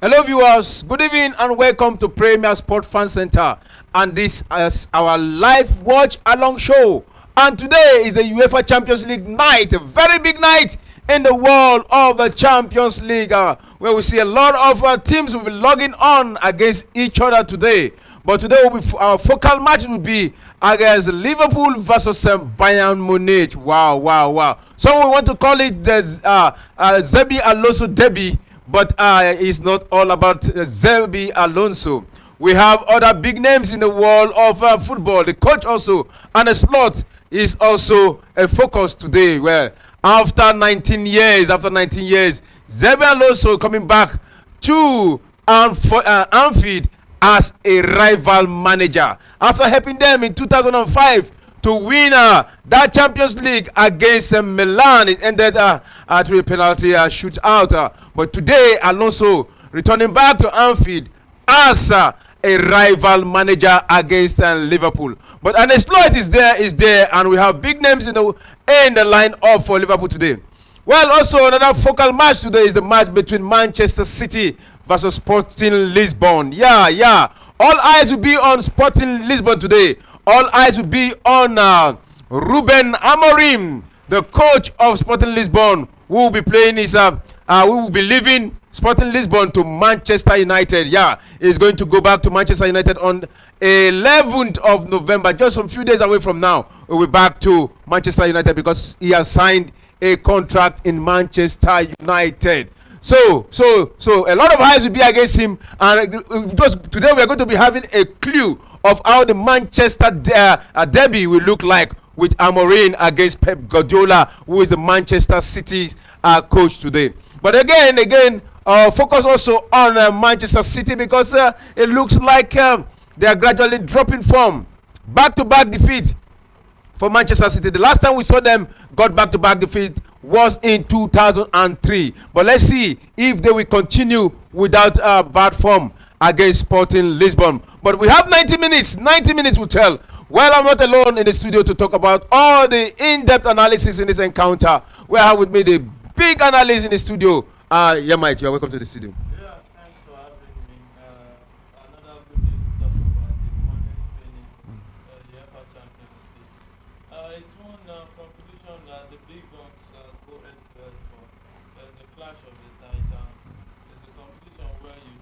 Hello, viewers. Good evening and welcome to Premier Sport Fan Center. And this is our live watch along show. And today is the UEFA Champions League night, a very big night in the world of the Champions League, where we see a lot of teams will be logging on against each other today. But today our focal match will be against Liverpool versus Bayern Munich. Wow, wow, wow. Some we want to call it the Xabi Alonso derby. But it's not all about Xabi Alonso. We have other big names in the world of football. The coach also, and a slot is also a focus today. Well, after 19 years, Xabi Alonso coming back to Anfield as a rival manager after helping them in 2005 to win that Champions League against Milan. It ended through a penalty shootout. But today, Alonso returning back to Anfield as a rival manager against Liverpool. But an exploit is there, and we have big names in the line-up for Liverpool today. Well, also another focal match today is the match between Manchester City versus Sporting Lisbon. Yeah. All eyes will be on Sporting Lisbon today. All eyes will be on Ruben Amorim, the coach of Sporting Lisbon, who will be playing who will be leaving Sporting Lisbon to Manchester United. Yeah, he's going to go back to Manchester United on 11th of November, just some few days away from now. We'll be back to Manchester United because he has signed a contract in Manchester United. So a lot of eyes will be against him, and just today we are going to be having a clue of how the Manchester derby will look like with Amorim against Pep Guardiola, who is the Manchester City coach today. But again, focus also on Manchester City because it looks like they are gradually dropping form. Back-to-back defeat for Manchester City. The last time we saw them got back-to-back defeat was in 2003. But let's see if they will continue without bad form against Sporting Lisbon. But we have 90 minutes. 90 minutes will tell. Well, I'm not alone in the studio to talk about all the in-depth analysis in this encounter. We have with me the big analyst in the studio. Mate, you're welcome to the studio. Yeah, thanks for having me. Another good day to talk about the morning spinning UEFA Champions League. It's one competition that the big guns go head to head for. There's a clash of the titans. It's a competition where you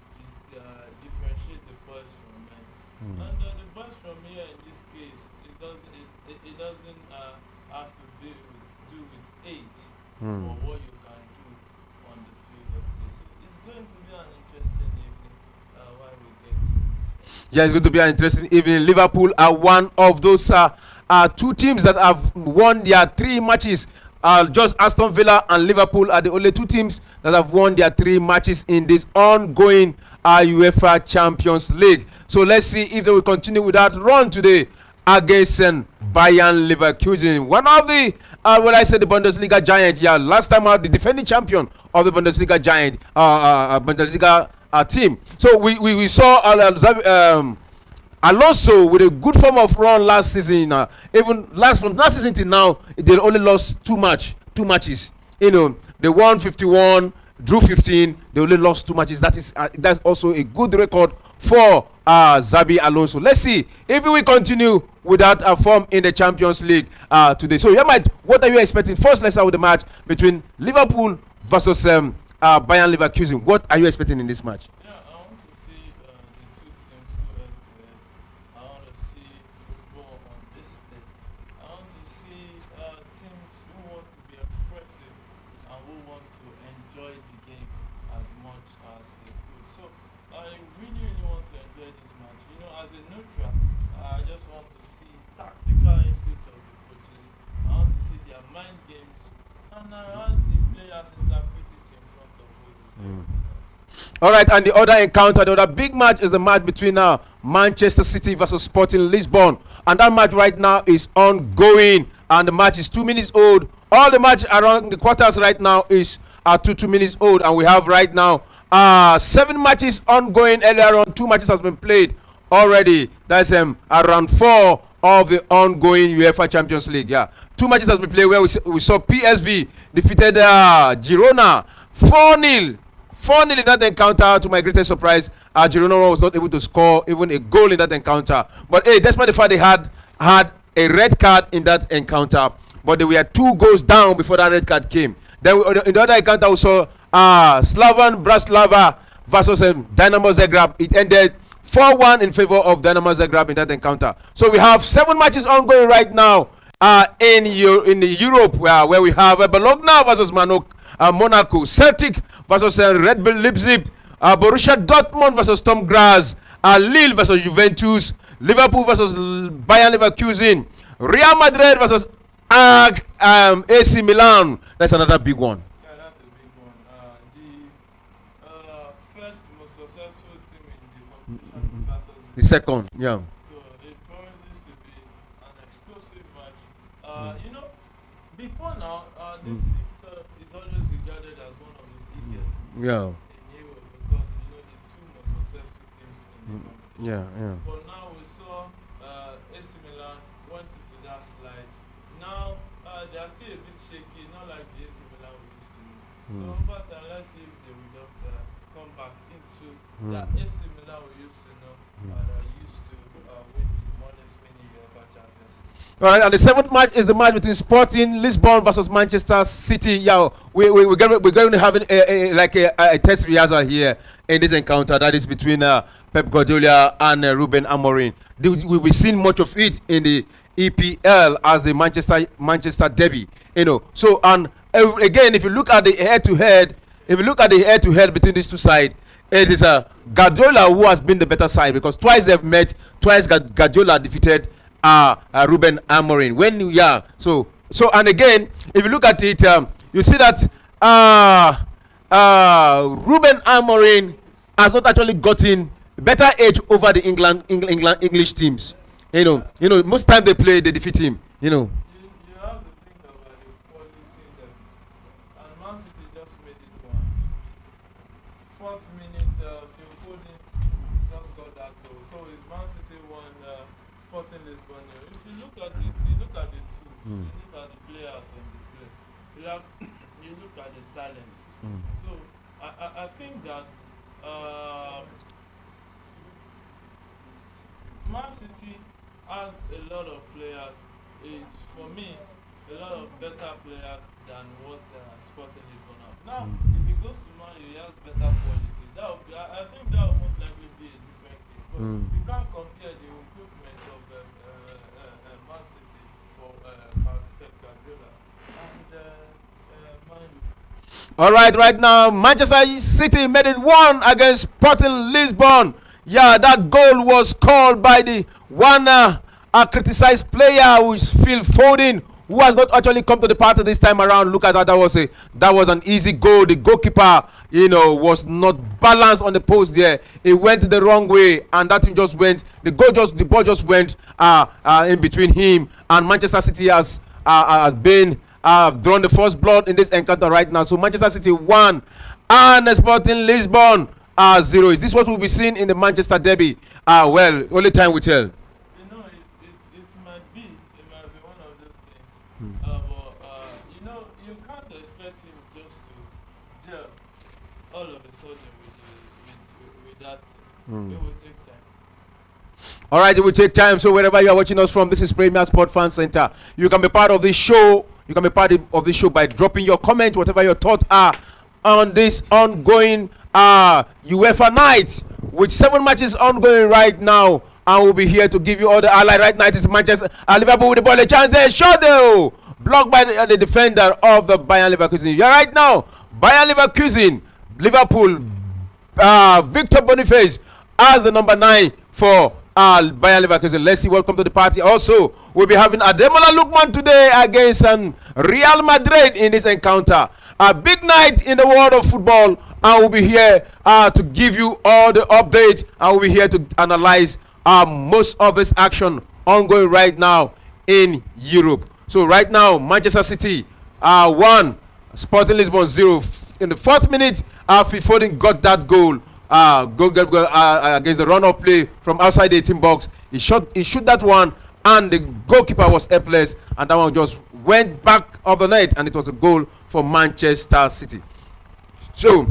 differentiate the boys from men. And the boys from here, in this case, it doesn't have to do with age or what you can do on the field of play. So it's going to be an interesting evening while we get to it. Yeah, it's going to be an interesting evening. Liverpool are one of those two teams that have won their 3 matches. Just Aston Villa and Liverpool are the only 2 teams that have won their 3 matches in this ongoing UEFA Champions League. So let's see if they will continue with that run today against Bayern Leverkusen. One of the, the Bundesliga giant. Yeah, last time out, the defending champion of the Bundesliga giant, Bundesliga team. So we saw Alonso with a good form of run last season. From last season till now, they only lost 2 matches. You know, they won 51, drew 15. They only lost 2 matches. That's also a good record for Xabi Alonso. Let's see if we continue with that form in the Champions League today. So, what are you expecting? First, let's start with the match between Liverpool versus Bayern Leverkusen. What are you expecting in this match? Yeah, I want to see the 2 teams go head to head. I want to see football on display. I want to see teams who want to be expressive and who want to enjoy the game as much as they could. So I really want to enjoy this match. You know, as a neutral, I just want to see tactical input of the coaches. I want to see their mind games, and I want the players interpret it in front of all these. All right, and the other encounter, the other big match is the match between Manchester City versus Sporting Lisbon. And that match right now is ongoing, and the match is 2 minutes old. All the match around the quarters right now is 2 minutes old, and we have right now 7 matches ongoing. Earlier on, 2 matches has been played already. That's around 4 of the ongoing UEFA Champions League. Yeah, 2 matches has been played where we saw PSV defeated Girona 4-0 4-0 in that encounter. To my greatest surprise, Girona was not able to score even a goal in that encounter. But hey, despite the fact they had a red card in that encounter, but they were 2 goals down before that red card came. Then in the other encounter, we saw Slavan Bratislava versus Dynamo Zagreb. It ended 4-1 in favor of Dynamo Zagreb in that encounter. So we have 7 matches ongoing right now in Europe, where we have Bologna versus Monaco, Celtic versus Red Bull Leipzig, Borussia Dortmund versus Sturm Graz, Lille versus Juventus, Liverpool versus Bayern Leverkusen, Real Madrid versus AC Milan. That's another big one. Yeah, that's a big one. The first most successful team in the competition versus The second, yeah. so it promises to be an explosive match. Before now, this fixture is always regarded as one of the biggest Yeah. in Europe because the 2 most successful teams in the competition. Yeah. But now we saw AC Milan went into that slide. Now they are still a bit shaky, not like the AC Milan we used to know. So but let's see if they will just come back into that AC Milan we used to know and used to win the modest mini UEFA Champions League. All right, and the 7th match is the match between Sporting Lisbon versus Manchester City. Yeah, we're going to have a test rehearsal here in this encounter that is between Pep Guardiola and Ruben Amorim. We'll be seeing much of it in the EPL as the Manchester derby. So and again, if you look at the head-to-head, between these two sides, it is Guardiola who has been the better side because twice they've met. Twice Guardiola defeated Ruben Amorim. So and again, if you look at it, you see that Ruben Amorim has not actually gotten better edge over the English teams. Most time they defeat him. You have to think about the quality that and Man City just made it one. 4th minute, Phil Foden just got that goal. So it's Man City won Sporting Lisbon. If you look at it, you look at the tools, you look at the players on display, you look at the talent. So I think that Man City has a lot of players. It's for me a lot of better players than what Sporting Lisbon have. Now, if he goes to Man U, he has better quality. I think that will most likely be a different case. But you can't compare the recruitment of Man City for Pep Guardiola and Man U. All right now, Manchester City made it 1 against Sporting Lisbon. Yeah, that goal was called by the one criticized player, who is Phil Foden, who has not actually come to the party this time around. Look at that. That was an easy goal. The goalkeeper, was not balanced on the post there. It went the wrong way, and that thing just went. The ball just went in between him and Manchester City has been drawn the first blood in this encounter right now. So Manchester City 1 and Sporting Lisbon 0. Is this what we'll be seeing in the Manchester derby? Well, only time will tell. It might be one of those things. But you can't expect him just to gel all of a sudden with that thing. It will take time. All right, it will take time. So wherever you are watching us from, this is Premier Sport Fan Center. You can be part of this show. You can be part of this show by dropping your comment, whatever your thoughts are on this ongoing UEFA night, with 7 matches ongoing right now, and we'll be here to give you all the highlight. Right now it is Manchester Liverpool with the ball, a chance there, shot there, blocked by the defender of the Bayern Leverkusen. Yeah, right now Bayern Leverkusen, Liverpool, Victor Boniface as the number 9 for Bayern Leverkusen. Let's see what comes to the party. Also, we'll be having Ademola Lookman today against Real Madrid in this encounter. A big night in the world of football, and we'll be here to give you all the updates, and we'll be here to analyze most of this action ongoing right now in Europe. So right now, Manchester City 1, Sporting Lisbon 0. In the 4th minute, Phil Foden got that goal. Against the run-off play from outside the 18 box. He shoot that one, and the goalkeeper was helpless, and that one just went back of the net, and it was a goal for Manchester City. So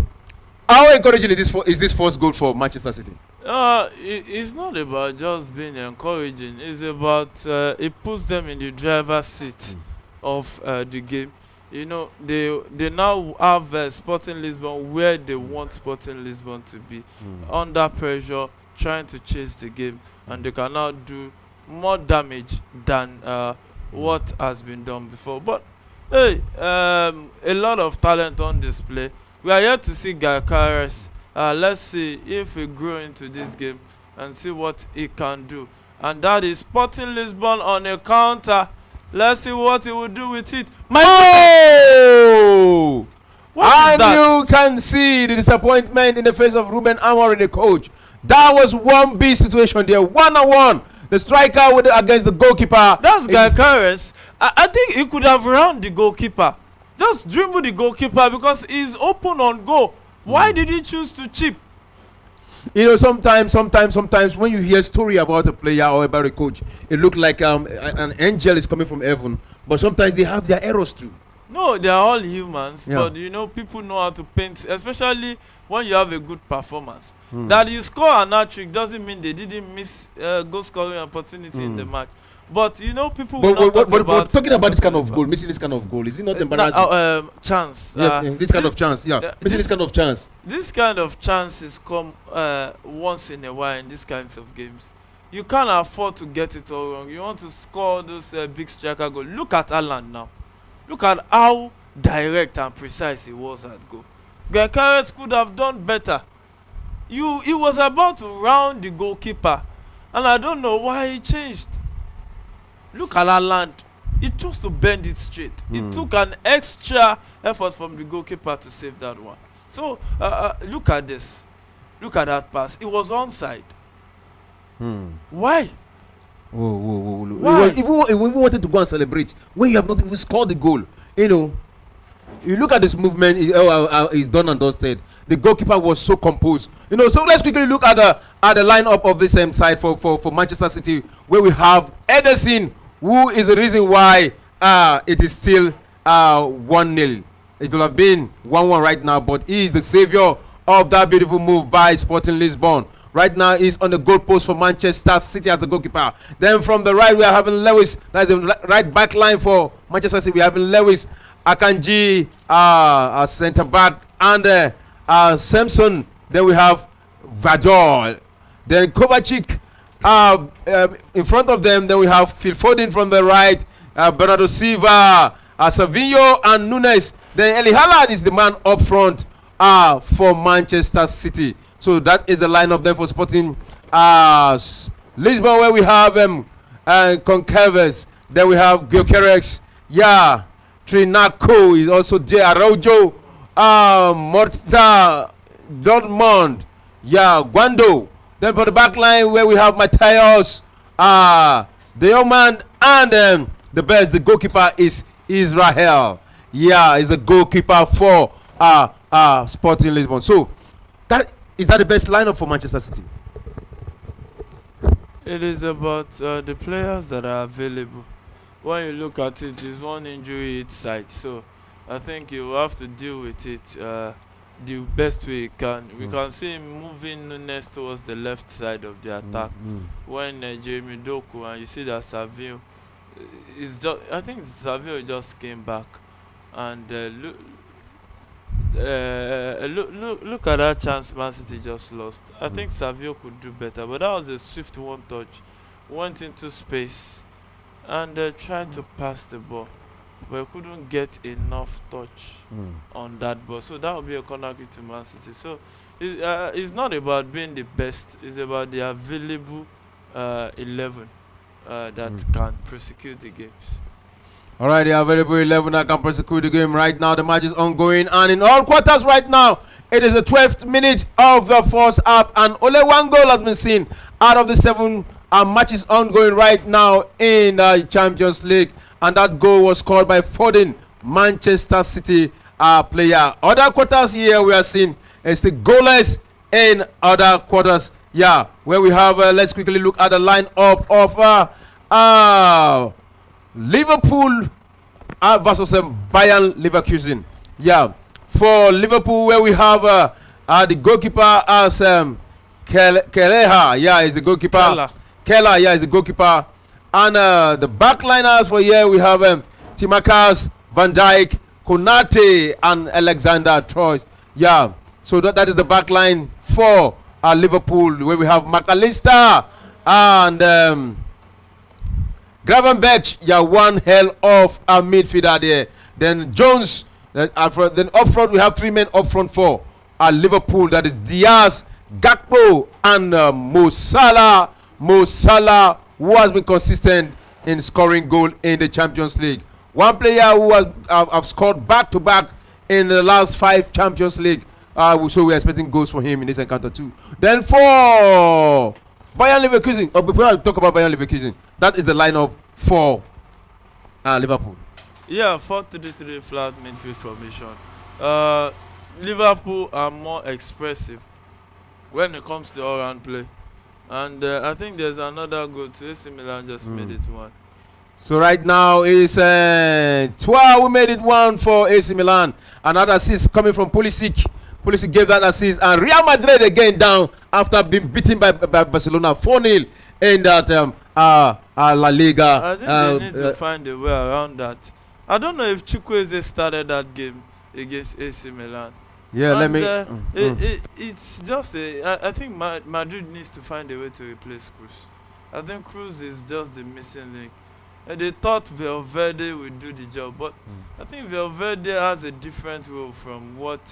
How encouraging is this first goal for Manchester City? It's not about just being encouraging. It's about it puts them in the driver's seat of the game. You know, they now have Sporting Lisbon where they want Sporting Lisbon to be, under pressure, trying to chase the game, and they can now do more damage than what has been done before. But hey, a lot of talent on display. We are yet to see Gyökeres. Let's see if we grow into this game and see what he can do. And that is Sporting Lisbon on a counter. Let's see what he will do with it. Oh! What is that? You can see the disappointment in the face of Ruben Amorim, the coach. That was 1B situation there, 1-on-1. The striker against the goalkeeper. That's Gyökeres. I think he could have round the goalkeeper. Just dribble the goalkeeper because he's open on goal. Why did he choose to chip? You know, sometimes when you hear a story about a player or about a coach, it looks like an angel is coming from heaven. But sometimes they have their errors too. No, they are all humans. Yeah. But you know, people know how to paint, especially when you have a good performance. That you score an hat-trick doesn't mean they didn't miss goal scoring opportunity in the match. But you know, people will not talk about talking about this kind of goal, missing this kind of goal, is it not embarrassing? Chance. This kind of chance, missing this kind of chance. This kind of chances come once in a while in these kinds of games. You can't afford to get it all wrong. You want to score those big striker goals. Look at Haaland now. Look at how direct and precise he was at goal. Gyökeres could have done better. He was about to round the goalkeeper, and I don't know why he changed. Look at Haaland. He chose to bend it straight. It took an extra effort from the goalkeeper to save that one. So look at this. Look at that pass. It was onside. Why? Whoa. Why? If we wanted to go and celebrate when you have not even scored the goal, you know, you look at this movement, it's done and dusted. The goalkeeper was so composed, you know. So let's quickly look at the lineup of this side for Manchester City, where we have Ederson, who is the reason why it is still 1-0. It will have been 1-1 right now, but he is the savior of that beautiful move by Sporting Lisbon. Right now, he's on the goalpost for Manchester City as the goalkeeper. Then from the right, we are having Lewis. That's the right back line for Manchester City. We are having Lewis, Akanji, centre back, and Samson. Then we have Vador. Then Kovacic in front of them. Then we have Phil Foden from the right, Bernardo Silva, Savinho, and Nunes. Then Eli Haaland is the man up front for Manchester City. So that is the lineup there for Sporting Lisbon, where we have Concalves. Then we have Gyökeres. Trinaco is also there. Araujo, Morta, Dortmund, Guando. Then for the back line, where we have Matthias, the young man, and the best, the goalkeeper is Israel. Is the goalkeeper for Sporting Lisbon. So is that the best lineup for Manchester City? It is about the players that are available. When you look at it, there's one injury each side. So I think you have to deal with it the best way you can. We can see him moving Nunes towards the left side of the attack. When Jeremy Doku, and you see that Savio is just, I think Savio just came back, and look at that chance Man City just lost. I think Savio could do better, but that was a swift one touch. Went into space and tried to pass the ball, but couldn't get enough touch on that ball. So that would be a corner kick to Man City. So it's not about being the best. It's about the available 11 that can prosecute the games. All right, the available 11 that can prosecute the game right now. The match is ongoing, and in all quarters right now, it is the 12th minute of the first half, and only one goal has been seen out of the 7 matches ongoing right now in the Champions League, and that goal was scored by Foden, Manchester City player. Other quarters here we are seeing is the goalless in other quarters. Where we have, let's quickly look at the lineup of Liverpool versus Bayern Leverkusen. For Liverpool, where we have The goalkeeper as Keleha, yeah, is the goalkeeper. Keller, yeah, is the goalkeeper. And the backliners for here we have Timakas, Van Dijk, Konate, and Alexander Troyes. Yeah, so that is the backline for Liverpool, where we have McAllister and Gravenberch. Yeah, one hell of a midfielder there. Then Jones. Then up front we have 3 men up front for Liverpool. That is Diaz, Gakpo, and Mo Salah. Mo Salah, who has been consistent in scoring goal in the Champions League. One player who has have scored back-to-back in the last 5 Champions League. So we're expecting goals for him in this encounter too. Then for Bayern Leverkusen, before I talk about Bayern Leverkusen, that is the lineup for Liverpool. Yeah, 4-3-3 flat midfield formation. Liverpool are more expressive when it comes to all-round play. And I think there's another goal to AC Milan just made it 1. So right now is Tua who made it 1 for AC Milan. Another assist coming from Pulisic. Pulisic gave that assist, and Real Madrid again down after being beaten by Barcelona 4-0 in that La Liga. I think they need to find a way around that. I don't know if Chukwueze started that game against AC Milan. Yeah, and it's just I think Madrid needs to find a way to replace Cruz. I think Cruz is just the missing link. They thought Valverde would do the job, but I think Valverde has a different role from what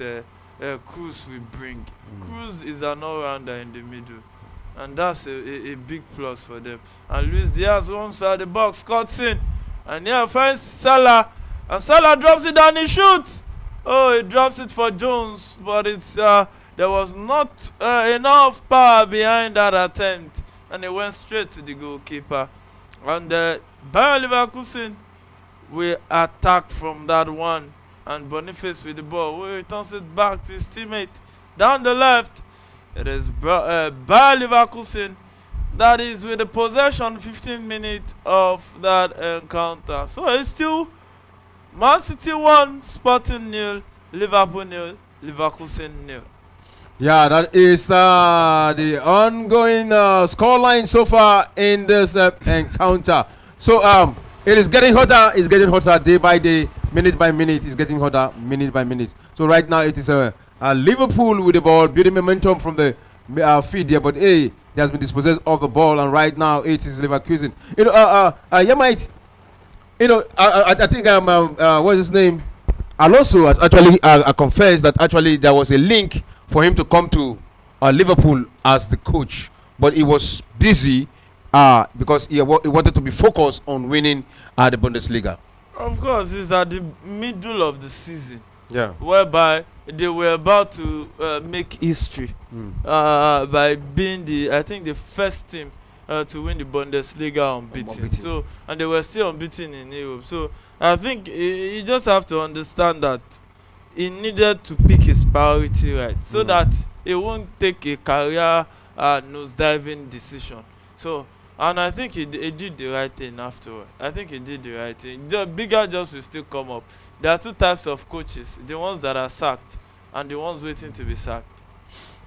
Cruz will bring. Cruz is an all-rounder in the middle, and that's a big plus for them. And Luis Diaz runs out the box, cuts in, and finds Salah, and Salah drops it and he shoots. Oh, he drops it for Jones, but it's there was not enough power behind that attempt, and it went straight to the goalkeeper. And Bayer Leverkusen will attack from that one, and Boniface with the ball, who returns it back to his teammate down the left. It is Bayer Leverkusen that is with the possession 15 minutes of that encounter. So it's still Man City 1, Sporting 0, Liverpool 0, Leverkusen 0. Yeah, that is the ongoing scoreline so far in this encounter. So it is getting hotter. It's getting hotter day by day, minute by minute. It's getting hotter minute by minute. So right now it is Liverpool with the ball, building momentum from the feed there. But he has been dispossessed of the ball, and right now it is Leverkusen. Mate. I think what's his name? Alonso has actually confessed that actually there was a link for him to come to Liverpool as the coach, but he was busy because he wanted to be focused on winning the Bundesliga. Of course, it's at the middle of the season, whereby they were about to make history by being the first team to win the Bundesliga unbeaten. So, and they were still unbeaten in Europe. So I think you just have to understand that he needed to pick his priority right, so that he won't take a career nosediving decision. So, and I think he did the right thing afterward. I think he did the right thing. The bigger jobs will still come up. There are 2 types of coaches: the ones that are sacked and the ones waiting to be sacked.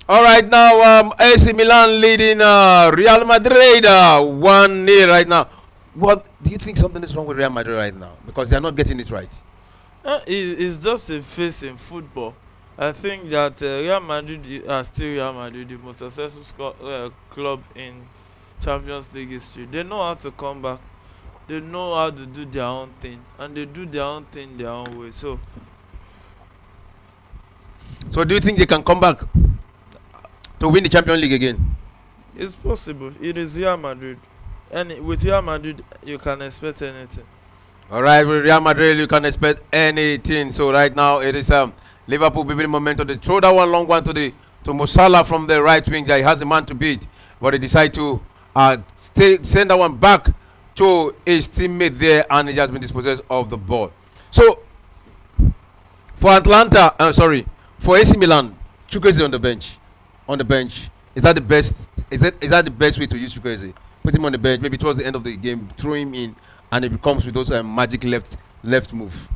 All right, now AC Milan leading Real Madrid 1-0 right now. What do you think something is wrong with Real Madrid right now? Because they are not getting it right. It's just a phase in football. I think that Real Madrid are still Real Madrid, the most successful club in Champions League history. They know how to come back. They know how to do their own thing, and they do their own thing their own way. So do you think they can come back to win the Champions League again? It's possible. It is Real Madrid, and with Real Madrid you can expect anything. All right, with Real Madrid you can expect anything. So right now it is Liverpool building momentum. They throw that one long one to Mo Salah from the right wing. He has a man to beat, but he decide to send that one back to his teammate there, and he has been dispossessed of the ball. So for for AC Milan, Chukwueze on the bench. Is that the best? Is that the best way to use Chukwueze? Put him on the bench, maybe towards the end of the game, throw him in, and it becomes with those magic left move.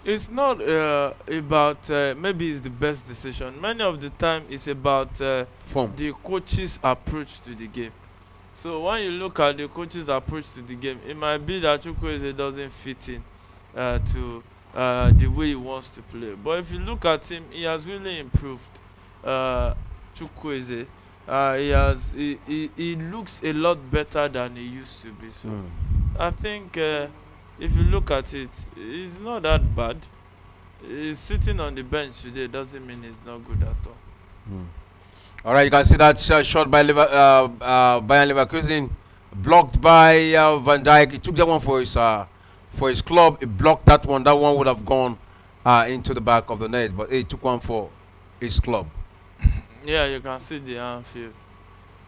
It's not about maybe it's the best decision. Many of the time, it's about Form. the coach's approach to the game. So when you look at the coach's approach to the game, it might be that Chukwueze doesn't fit in to the way he wants to play. But if you look at him, he has really improved. Chukwueze, he looks a lot better than he used to be. So Mm. I think if you look at it, he's not that bad. He's sitting on the bench today doesn't mean he's not good at all. Mm. All right, you can see that shot by Bayern Leverkusen, blocked by Van Dijk. He took that one for his club. He blocked that one. That one would have gone into the back of the net, but he took one for his club. Yeah, you can see the Anfield.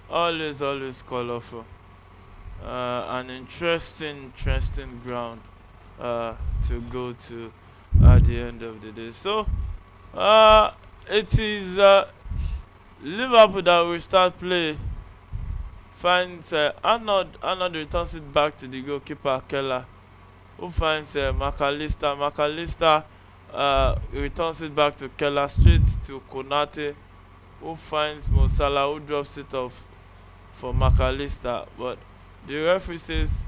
Always colorful. An interesting ground to go to at the end of the day. So, it is Liverpool that will start play. Finds Arnold returns it back to the goalkeeper Keller, who finds McAllister. McAllister returns it back to Keller, straight to Konate, who finds Mo Salah, who drops it off for McAllister. But the referee says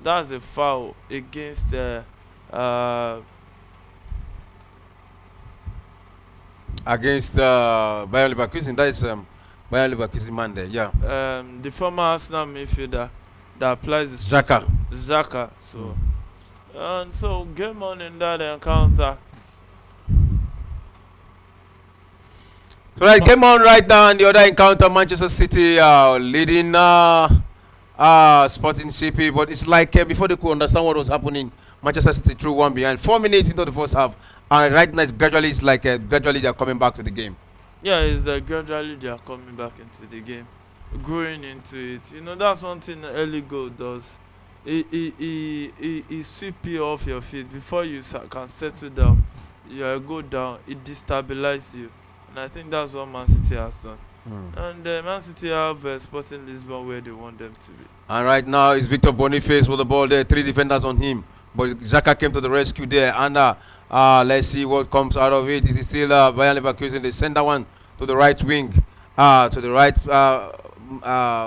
that's a foul against Against Bayer Leverkusen. That is Bayer Leverkusen man there. Yeah. the former Arsenal midfielder that applies the Xhaka. Xhaka. So and so game on in that encounter. So right, game on right now, and the other encounter, Manchester City leading Sporting CP, but it's like before they could understand what was happening, Manchester City threw one behind. 4 minutes into the first half, and right now it's like gradually they're coming back to the game. Yeah, it's that gradually they are coming back into the game, growing into it. You know, that's one thing an early goal does. He sweep you off your feet before you can settle down. You go down, it destabilizes you, and I think that's what Man City has done. And Man City have Sporting Lisbon where they want them to be. And right now it's Victor Boniface with the ball there, 3 defenders on him, but Xhaka came to the rescue there, and let's see what comes out of it. It is still Bayern Leverkusen. They send that one to the right wing, to the right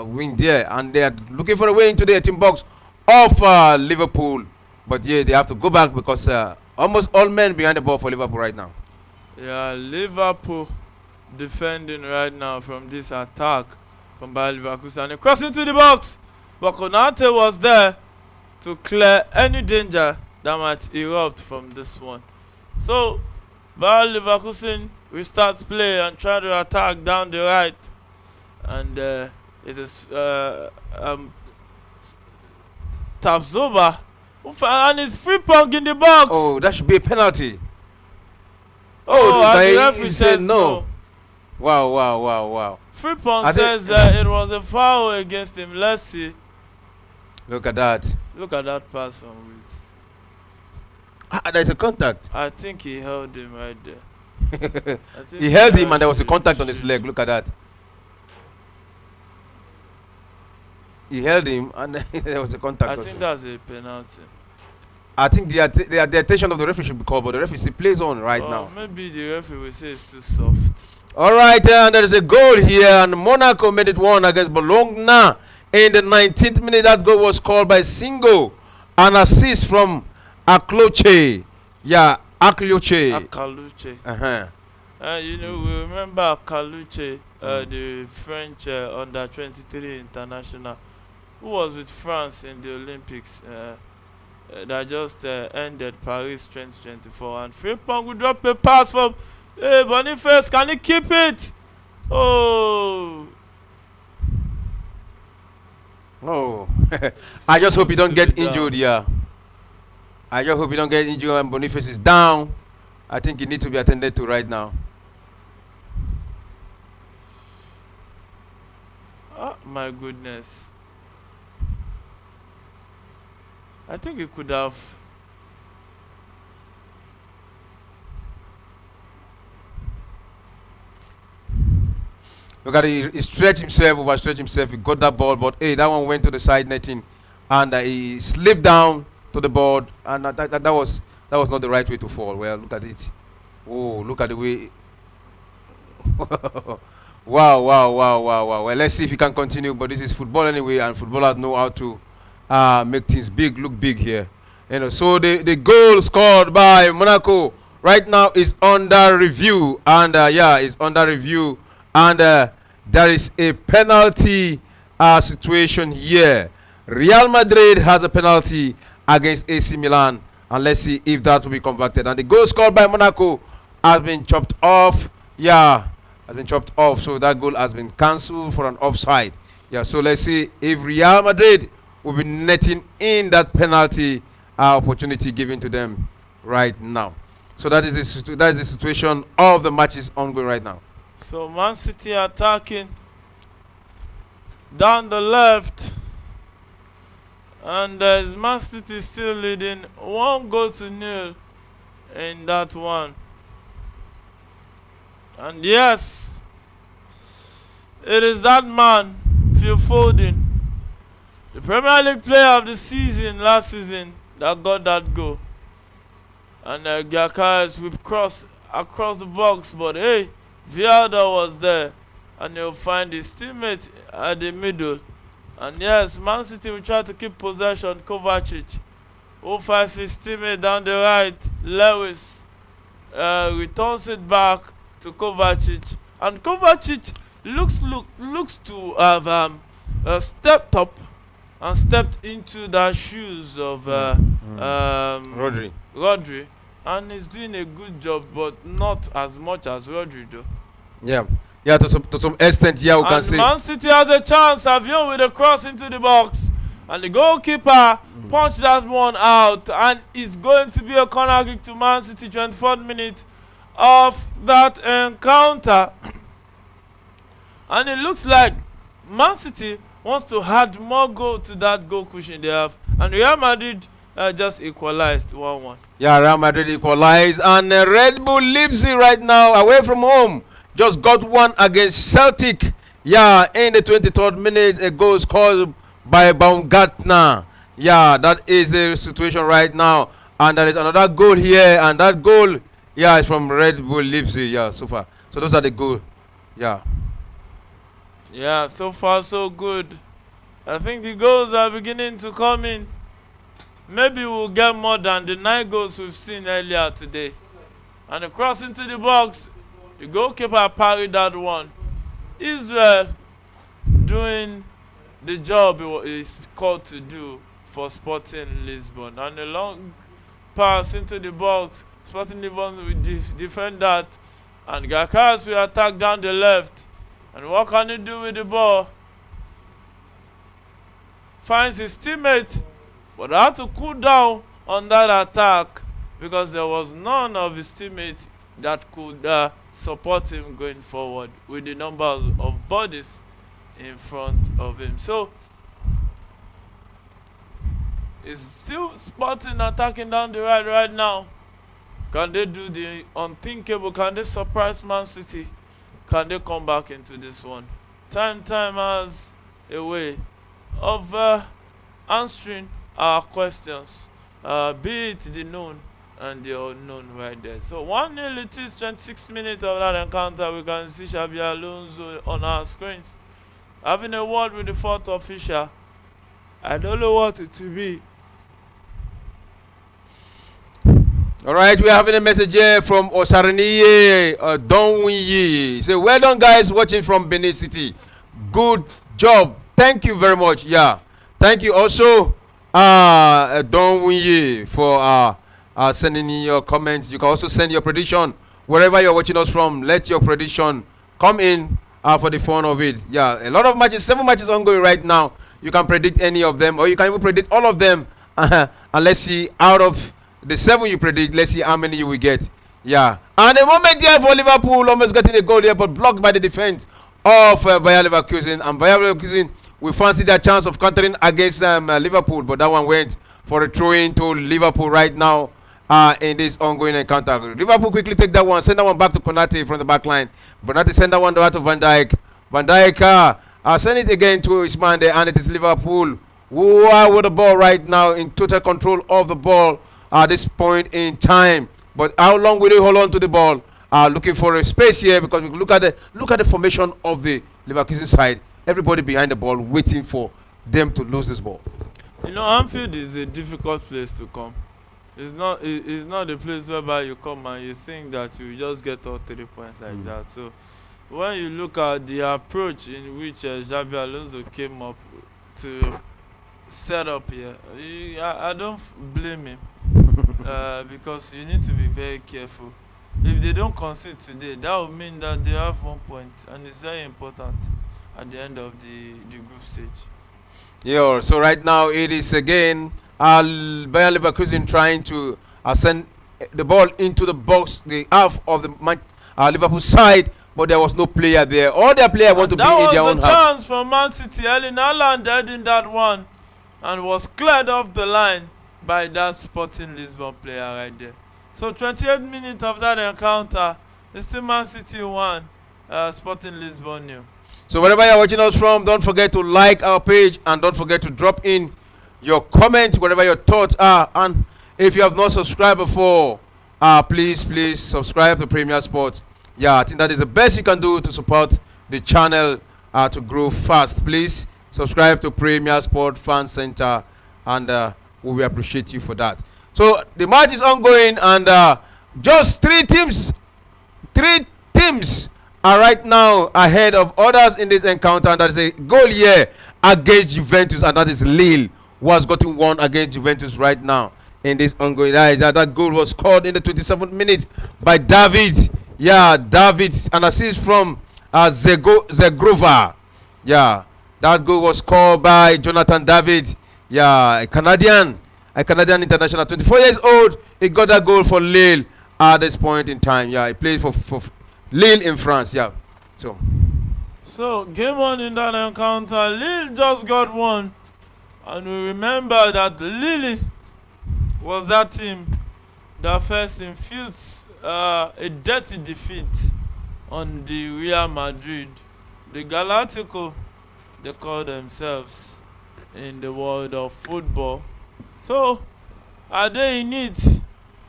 wing there, and they are looking for a way into the team box of Liverpool. But yeah, they have to go back because almost all men behind the ball for Liverpool right now. Yeah, Liverpool defending right now from this attack from Bayer Leverkusen, and they cross into the box, but Konate was there to clear any danger that might erupt from this one. So Bayer Leverkusen will start play and try to attack down the right, and it is Tabzoba, and it's free pong in the box. Oh, that should be a penalty. And the he referee said says no. Wow. Frimpong says it was a foul against him. Let's see. Look at that. Look at that pass on Wills. There's a contact. I think he held him right there. He held him and there was a contact on his leg. Look at that. He held him and there was a contact. I think that's a penalty. I think the attention of the referee should be called, but the referee still plays on right now. Maybe the referee will say it's too soft. All right, and there is a goal here, and Monaco made it 1 against Bologna in the 19th minute. That goal was called by Singo, an assist from Akloche. Yeah, Akloche. Akaluche. You know, we remember Akaluche, the French under 23 international, who was with France in the Olympics. That just ended Paris 2024, and Frimpong will drop a pass from Boniface. Can he keep it? Oh, I just hope you don't get injured. Yeah, I just hope you don't get injured and Boniface is down. I think he needs to be attended to right now. Oh my goodness. I think he could have. Look at it, he stretched himself, overstretched himself. He got that ball, but hey, that one went to the side netting, and he slipped down to the board, and that was That was not the right way to fall. Well, look at it. Oh, look at the way. Wow, wow, wow, wow, wow. Well, let's see if he can continue. But this is football anyway, and footballers know how to make things big, look big here. You know, so the goal scored by Monaco right now is under review, and it's under review, and there is a penalty situation here. Real Madrid has a penalty against AC Milan, and let's see if that will be converted. And the goal scored by Monaco has been chopped off. Yeah, has been chopped off, so that goal has been cancelled for an offside. Yeah, so let's see if Real Madrid will be netting in that penalty opportunity given to them right now. So that is the situation of the matches ongoing right now. So Man City attacking down the left, and Man City still leading 1-0 in that one. And yes, it is that man, Phil Foden, the Premier League player of the season last season, that got that goal. And Gyaka's whip cross across the box, but hey, Vialda was there, and he'll find his teammate at the middle. And yes, Man City will try to keep possession. Kovacic who finds his teammate down the right. Lewis returns it back to Kovacic, and Kovacic looks to have stepped up and stepped into the shoes of Rodri, and he's doing a good job, but not as much as Rodri though. Yeah, to some extent, yeah, we can say. Man City has a chance. Avion with a cross into the box, and the goalkeeper punched that one out, and it's going to be a corner kick to Man City. 24th minute of that encounter, and it looks like Man City wants to add more goal to that goal cushion they have, and Real Madrid just equalized 1-1. Yeah, Real Madrid equalized, and Red Bull Leipzig right now away from home just got one against Celtic. Yeah, in the 23rd minute, a goal scored by Baumgartner. Yeah, that is the situation right now, and there is another goal here, and that goal, yeah, is from Red Bull Leipzig. Yeah, so far. So those are the goals. Yeah. Yeah, so far so good. I think the goals are beginning to come in. Maybe we'll get more than the 9 goals we've seen earlier today. And the cross into the box, the goalkeeper parried that one. Israel doing the job he is called to do for Sporting Lisbon. And a long pass into the box. Sporting Lisbon will defend that. And Gakas will attack down the left. And what can he do with the ball? Finds his teammate, but had to cool down on that attack because there was none of his teammates that could support him going forward with the numbers of bodies in front of him. So it's still Sporting attacking down the right now. Can they do the unthinkable? Can they surprise Man City? Can they come back into this one? Time has a way of answering our questions, be it the known and the unknown right there. So 1-0 it is, 26 minutes of that encounter. We can see Xabi Alonso on our screens having a word with the fourth official. I don't know what it will be. All right, we're having a message here from Osaraniye Donwiyi. He said, well done, guys, watching from Benin City. Good job. Thank you very much. Yeah. Thank you also, Donwiyi, for sending in your comments. You can also send your prediction wherever you're watching us from. Let your prediction come in for the fun of it. Yeah, a lot of matches, 7 matches ongoing right now. You can predict any of them, or you can even predict all of them. And let's see, out of the 7 you predict, let's see how many you will get. Yeah. And the moment here for Liverpool, almost getting a goal here, but blocked by the defense of BAYER Leverkusen. And BAYER Leverkusen, we fancy their chance of countering against Liverpool, but that one went for a throw-in to Liverpool right now in this ongoing encounter. Liverpool quickly take that one, send that one back to Konate from the back line. Konate send that one out to Van Dijk. Van Dijk send it again to his man there, and it is Liverpool who are with the ball right now in total control of the ball. at this point in time. But how long will they hold on to the ball? Looking for a space here because we look at the formation of the Leverkusen side. Everybody behind the ball waiting for them to lose this ball. You know, Anfield is a difficult place to come. It's not a place whereby you come and you think that you just get all 3 points like that. So when you look at the approach in which Xabi Alonso came up to set up here, I don't blame him because you need to be very careful. If they don't concede today, that would mean that they have 1 point, and it's very important at the end of the group stage. Yeah, so right now it is again Bayer Leverkusen trying to send the ball into the box, the half of the Liverpool side, but there was no player there. All their players want to be in their own half. That was a chance from Man City. Erling Haaland heading that one and was cleared off the line by that Sporting Lisbon player right there. So 28 minutes of that encounter, it's still Man City 1, Sporting Lisbon 0. So wherever you're watching us from, don't forget to like our page and don't forget to drop in your comments, whatever your thoughts are. And if you have not subscribed before, please subscribe to Premier Sports. Yeah, I think that is the best you can do to support the channel to grow fast. Please subscribe to Premier Sport Fan Center, and we will appreciate you for that. So the match is ongoing, and just three teams are right now ahead of others in this encounter, and that is a goal here against Juventus, and that is Lille, who has gotten one against Juventus right now in this ongoing. That goal was scored in the 27th minute by David. Yeah, David, an assist from Zegrova. Yeah, that goal was scored by Jonathan David. Yeah, a Canadian international, 24 years old. He got that goal for Lille at this point in time. Yeah, he plays for Lille in France. Yeah, so game on in that encounter, Lille just got one, and we remember that Lille was that team that first infused a dirty defeat on the Real Madrid. The Galactico, they call themselves in the world of football. So are they in it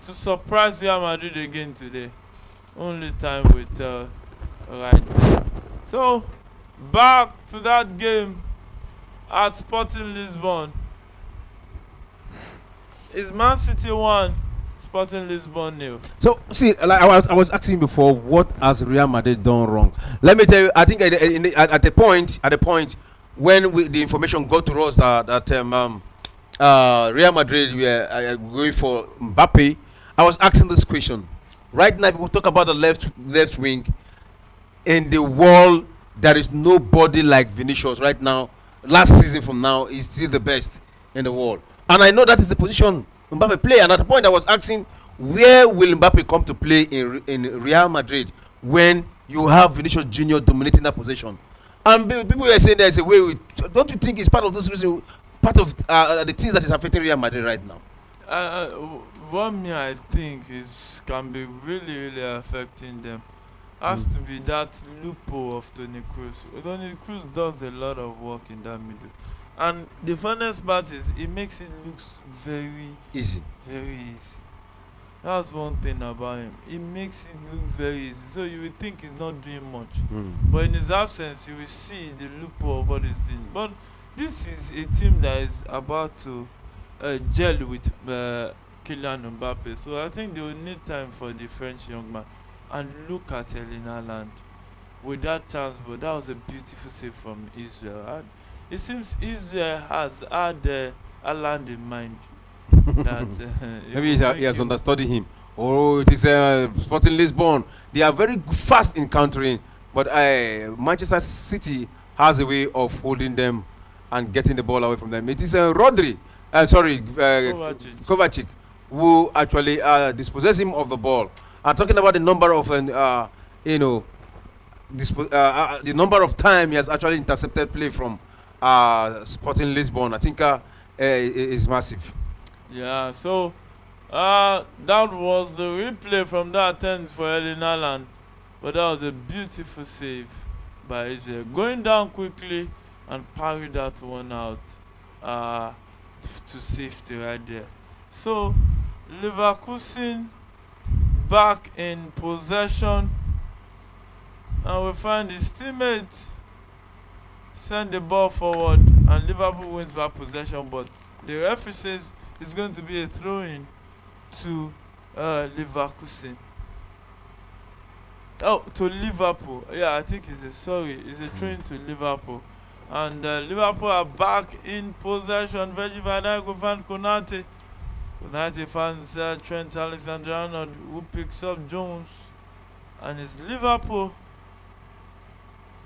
to surprise Real Madrid again today? Only time will tell right there. So back to that game at Sporting Lisbon. Is Man City 1, Sporting Lisbon 0? So see, like I was asking before, what has Real Madrid done wrong? Let me tell you. I think at the point when the information got to us that Real Madrid were going for Mbappe, I was asking this question. Right now, if we talk about the left wing in the world, there is nobody like Vinicius right now. Last season from now, he's still the best in the world, and I know that is the position Mbappe play. And at the point, I was asking, where will Mbappe come to play in Real Madrid when you have Vinicius Junior dominating that position? And people were saying there's a way. Don't you think it's part of this reason, part of the things that is affecting Real Madrid right now? What I think can be really affecting them has to be that loophole of Toni Kroos. Toni Kroos does a lot of work in that middle, and the funnest part is it makes it look very easy. That's one thing about him. It makes it look very easy. So you will think he's not doing much, but in his absence, you will see the loophole of what he's doing. But this is a team that is about to gel with Kylian Mbappe. So I think they will need time for the French young man. And look at Erling Haaland with that chance, but that was a beautiful save from Israel. And it seems Israel has had Haaland in mind. That maybe he has understudied him. Oh, it is Sporting Lisbon. They are very fast in countering, but Manchester City has a way of holding them and getting the ball away from them. It is Kovacic, who actually dispossessed him of the ball. I'm talking about the number of the number of time he has actually intercepted play from Sporting Lisbon. I think is massive. Yeah, so that was the replay from that attempt for Erling Haaland, but that was a beautiful save by Israel, going down quickly and parry that one out to safety right there. So Leverkusen back in possession, and we find his teammate send the ball forward, and Liverpool wins back possession, but the referee says it's going to be a throw-in to Leverkusen. Oh, to Liverpool. Yeah, I think it's a throw-in to Liverpool. And Liverpool are back in possession. Virgil van Dijk will find Konate. Konate finds Trent Alexander-Arnold, who picks up Jones. And it's Liverpool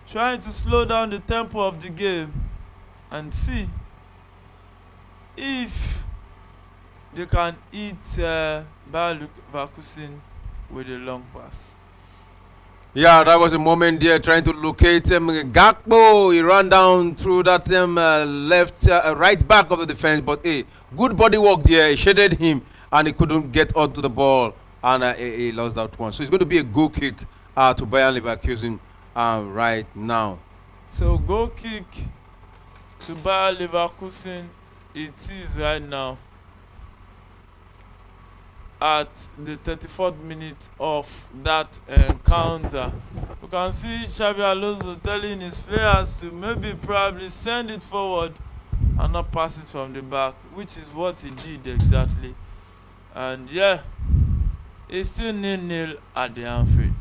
trying to slow down the tempo of the game and see if they can eat Bayer Leverkusen with a long pass. Yeah, that was a moment there trying to locate Gakpo. He ran down through that right back of the defense, but good body work there. He shaded him and he couldn't get onto the ball, and he lost that one. So it's going to be a goal kick to Bayer Leverkusen right now. So goal kick to Bayer Leverkusen it is right now at the 34th minute of that encounter. You can see Xabi Alonso telling his players to maybe probably send it forward and not pass it from the back, which is what he did exactly. And yeah, it's still 0-0 at the Anfield.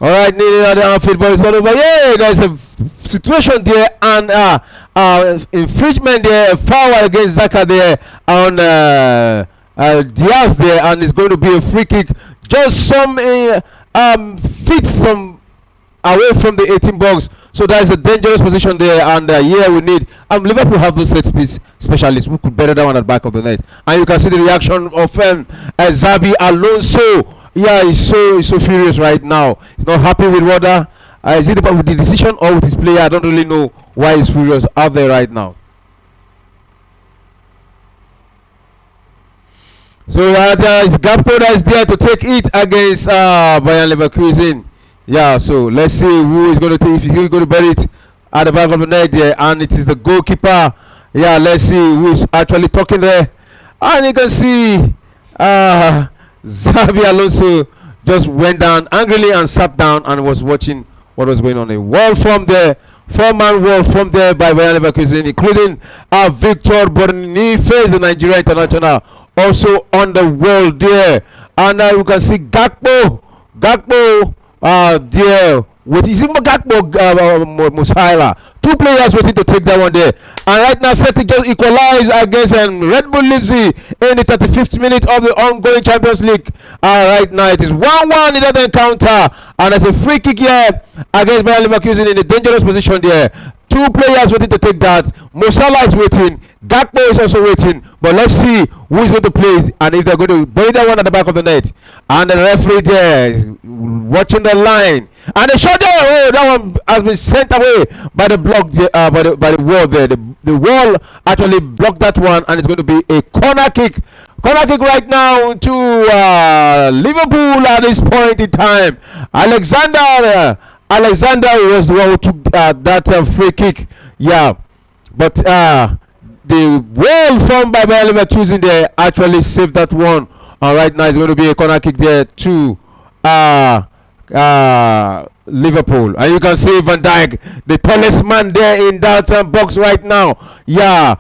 All right, 0-0 at the Anfield, but it's not over. Yeah, there's a situation there, and infringement there, foul against Zaka there on Diaz there, and it's going to be a free kick. Just some feet some away from the 18 box, so that is a dangerous position there. And yeah, we need Liverpool have those set piece specialists who could better that one at the back of the net. And you can see the reaction of Xabi Alonso. Yeah, he's so furious right now. He's not happy with whether is it about with the decision or with his player. I don't really know why he's furious out there right now. So it's Gakpo that is there to take it against Bayer Leverkusen. Yeah, so let's see who is going to take, if he's going to bury it at the back of the net there, and it is the goalkeeper. Yeah, let's see who is actually talking there, and you can see Xabi Alonso just went down angrily and sat down and was watching what was going on. A wall from there, 4-man wall from there by Bayer Leverkusen, including Victor Boniface, the Nigerian international, also on the wall there. And you can see Gakpo there with Gakpo Musiala. Two players waiting to take that one there. And right now Celtic just equalize against Red Bull Leipzig in the 35th minute of the ongoing Champions League. Right now it is 1-1 in that encounter, and there's a free kick here against Bayer Leverkusen in a dangerous position there. Two players waiting to take that. Musiala is waiting. Gakpo is also waiting. But let's see who is going to play it and if they're going to bury that one at the back of the net. And the referee there is watching the line. And the shot there, oh, that one has been sent away by the block, by the wall there. The wall actually blocked that one, and it's going to be a corner kick. Corner kick right now to Liverpool at this point in time. Alexander was the one who took that free kick. Yeah, but the wall from Bayer Leverkusen there actually saved that one. Right now it's going to be a corner kick there to Liverpool, and you can see Van Dijk, the tallest man there in that box right now. Yeah,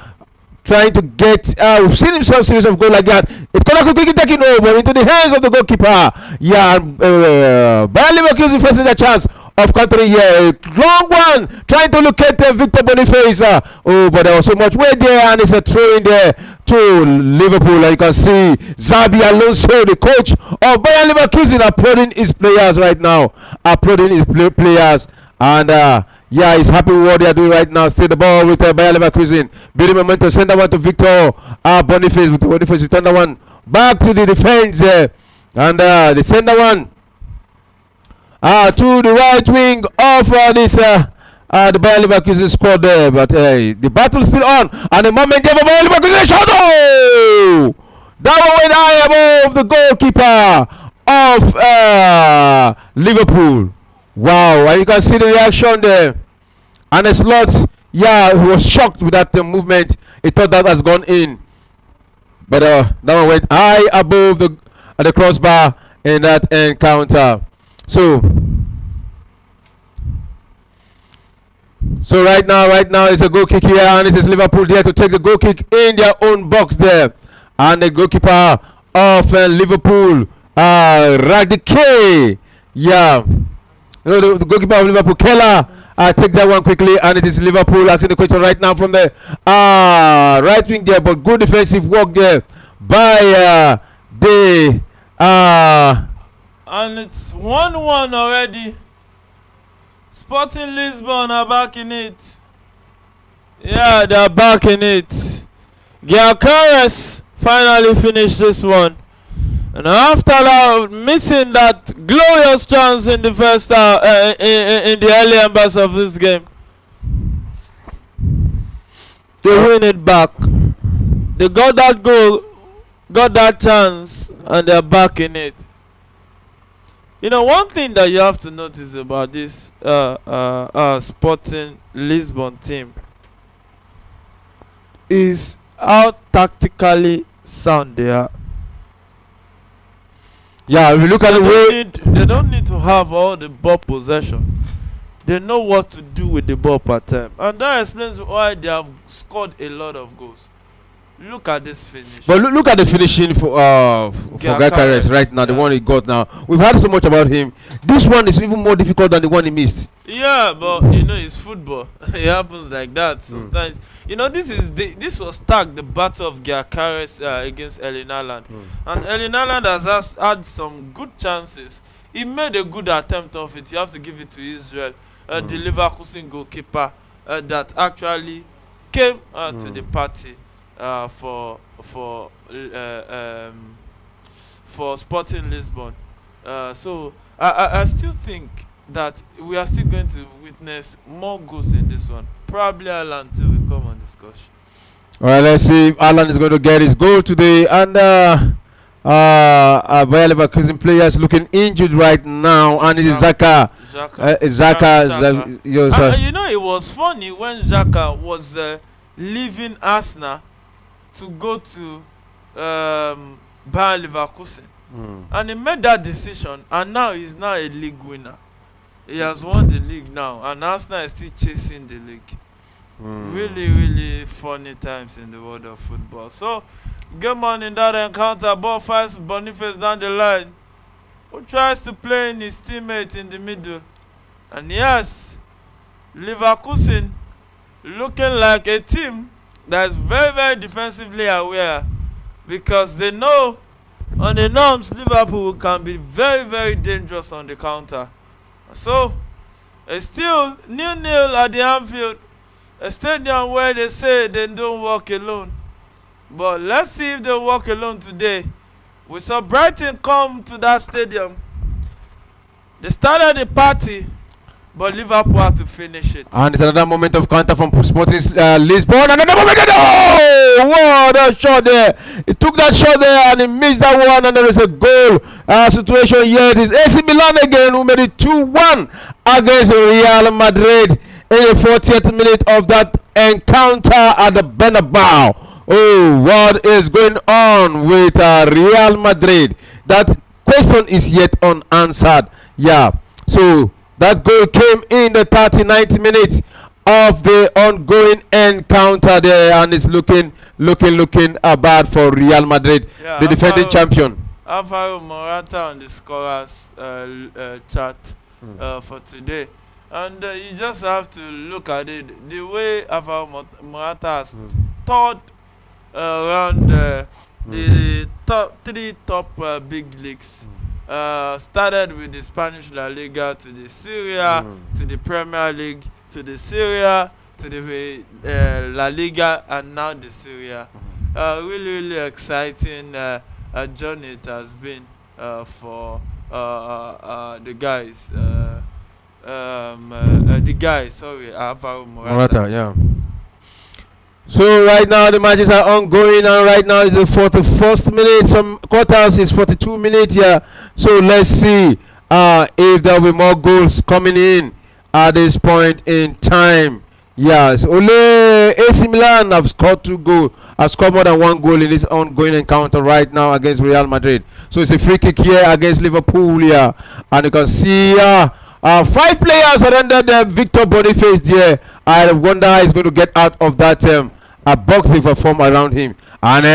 trying to get we've seen him some series of goal like that. It's gonna quickly taking over into the hands of the goalkeeper. Yeah, Bayer Leverkusen facing a chance of countering here. Long one trying to locate Victor Boniface. But there was so much weight there, and it's a throw in there to Liverpool. And you can see Xabi Alonso, the coach of Bayer Leverkusen, applauding his players right now. And yeah, he's happy with what they are doing right now. Stay the ball with Bayer Leverkusen. Building momentum. Send that one to Victor Boniface. Boniface return that one back to the defense. And they send that one to the right wing of the Bayer Leverkusen squad there. But the battle is still on. And the moment there for Bayer Leverkusen shot. Oh! That one went high above the goalkeeper of Liverpool. Wow, and you can see the reaction there. And the slot, yeah, he was shocked with that movement. He thought that has gone in. but that one went high above the crossbar in that encounter. So right now it's a goal kick here, and it is Liverpool there to take the goal kick in their own box there, and the goalkeeper of Liverpool, Radike, yeah, the goalkeeper of Liverpool, Keller, take that one quickly, and it is Liverpool asking the question right now from the right wing there, but good defensive work there by the and it's 1-1 already. Sporting Lisbon are back in it. Yeah, they're back in it. Gyökeres finally finished this one. And after that, missing that glorious chance in the first in the early embers of this game, they win it back. They got that goal, got that chance, and they're back in it. You know, one thing that you have to notice about this Sporting Lisbon team is how tactically sound they are. Yeah, if you look at the way they don't need to have all the ball possession. They know what to do with the ball per time, and that explains why they have scored a lot of goals. Look at this finish. But look at the finishing for Gyökeres right now, the one he got now. We've heard so much about him. This one is even more difficult than the one he missed. Yeah, but you know, it's football. It happens like that sometimes. You know, this was tagged the battle of Gyökeres against Erling Haaland. And Erling Haaland has had some good chances. He made a good attempt of it. You have to give it to Israel, the Leverkusen goalkeeper that actually came to the party for Sporting Lisbon. So I still think that we are still going to witness more goals in this one. Probably Haaland too will come on discussion. All right, let's see if Haaland is going to get his goal today. And Bayer Leverkusen players looking injured right now, and it is Xhaka. You know, it was funny when Xhaka was leaving Arsenal to go to Bayer Leverkusen, and he made that decision, and now he's now a league winner. He has won the league now, and Arsenal is still chasing the league. Really, really funny times in the world of football. So, game on in that encounter, ball fires Boniface down the line, who tries to play in his teammate in the middle. And yes, Leverkusen looking like a team that is very, very defensively aware, because they know on the norms Liverpool can be very, very dangerous on the counter. So, it's still 0-0 at the Anfield, a stadium where they say they don't walk alone. But let's see if they walk alone today. We saw Brighton come to that stadium. They started the party, but Liverpool had to finish it. And it's another moment of counter from Sporting Lisbon. Another moment. Oh, what a shot there. He took that shot there and he missed that one. And there is a goal situation here. It is AC Milan again who made it 2-1 against Real Madrid in the 40th minute of that encounter at the Bernabeu. Oh, what is going on with Real Madrid? That question is yet unanswered. Yeah. So that goal came in the 39th minute of the ongoing encounter there, and it's looking bad for Real Madrid, yeah, the defending champion. Alvaro Morata on the scorers chart for today, and you just have to look at it. The way Alvaro Morata has third around the three top big leagues. Started with the Spanish La Liga, to the Serie A, to the Premier League, to the Serie A, to the La Liga, and now the Serie A. Really, really exciting journey it has been for the guys. Alvaro Morata. Yeah. So right now the matches are ongoing, and right now it's the 41st minute. Some quarters is 42 minutes here. So let's see if there will be more goals coming in at this point in time. Yes, only AC Milan have scored 2 goals. Have scored more than 1 goal in this ongoing encounter right now against Real Madrid. So it's a free kick here against Liverpool. Yeah, and you can see 5 players surrendered Victor Boniface there. I wonder how he's going to get out of that box they form around him. And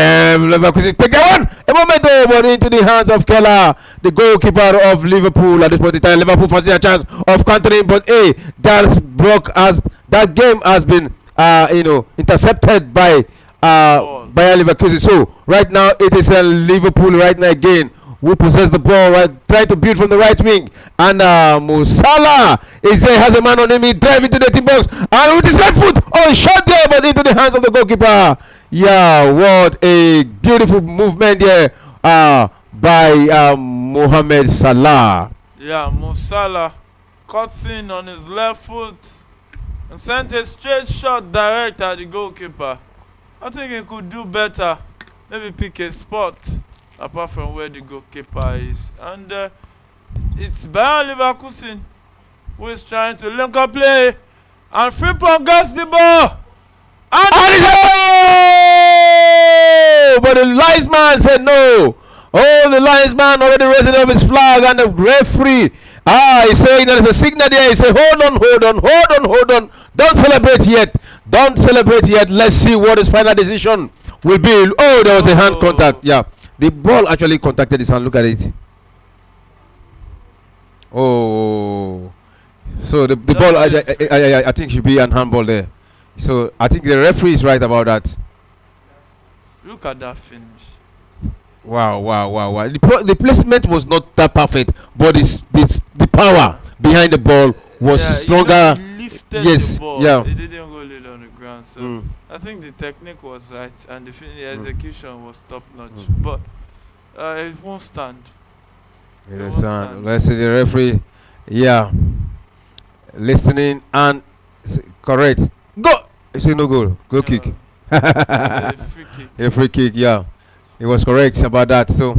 Leverkusen take that one. A moment over into the hands of Keller, the goalkeeper of Liverpool. At this point in time, Liverpool fancy a chance of countering, but that game has been intercepted by Bayer Leverkusen. So right now it is Liverpool right now again who possess the ball, right, trying to build from the right wing, and Mo Salah is there, has a man on him, he drive into the team box, and with his left foot, shot there, but into the hands of the goalkeeper. Yeah, what a beautiful movement there by Mohamed Salah. Yeah, Mo Salah cuts in on his left foot and sent a straight shot direct at the goalkeeper. I think he could do better, maybe pick a spot apart from where the goalkeeper is. And it's Bayer Leverkusen who is trying to link up play. And Frimpong gets the ball. And but the linesman said no. Oh, the linesman already raising up his flag, and the referee he's saying there's a signal there. He said, hold on. Don't celebrate yet. Let's see what his final decision will be. Oh, there was a hand contact. Yeah. The ball actually contacted his hand. Look at it. Oh, so the ball, I think should be an handball there. So I think the referee is right about that. Look at that finish. Wow. The placement was not that perfect, but the power behind the ball was stronger. He lifted Yes, the ball. yeah. He didn't go lay on the ground. So I think the technique was right and the execution was top notch. But it won't stand. Let's see the referee. Yeah, listening and correct. Go. It's no goal. Goal kick. A free kick. A free kick. Yeah, it was correct about that. So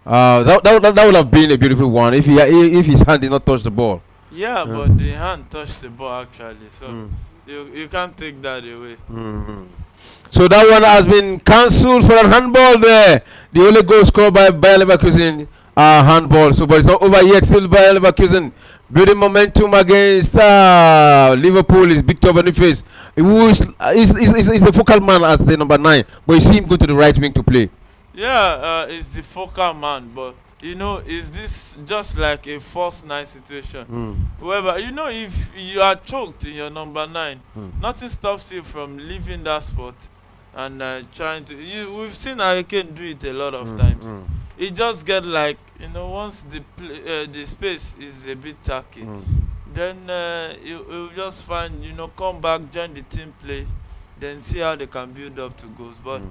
that would have been a beautiful one if his hand did not touch the ball. Yeah, but the hand touched the ball actually. So you can't take that away. So that one has been cancelled for a handball there. The only goal scored by Bayer Leverkusen, handball. So, but it's not over yet. Still Bayer Leverkusen building momentum against Liverpool. Is Victor Boniface, who is the focal man as the number 9. But you see him go to the right wing to play. Yeah, it's the focal man, but is this just like a false 9 situation? Whoever, if you are choked in your number 9, nothing stops you from leaving that spot and trying to. We've seen Hurricane do it a lot of times. It just get like once the space is a bit tacky, then you just find come back, join the team play, then see how they can build up to goals. But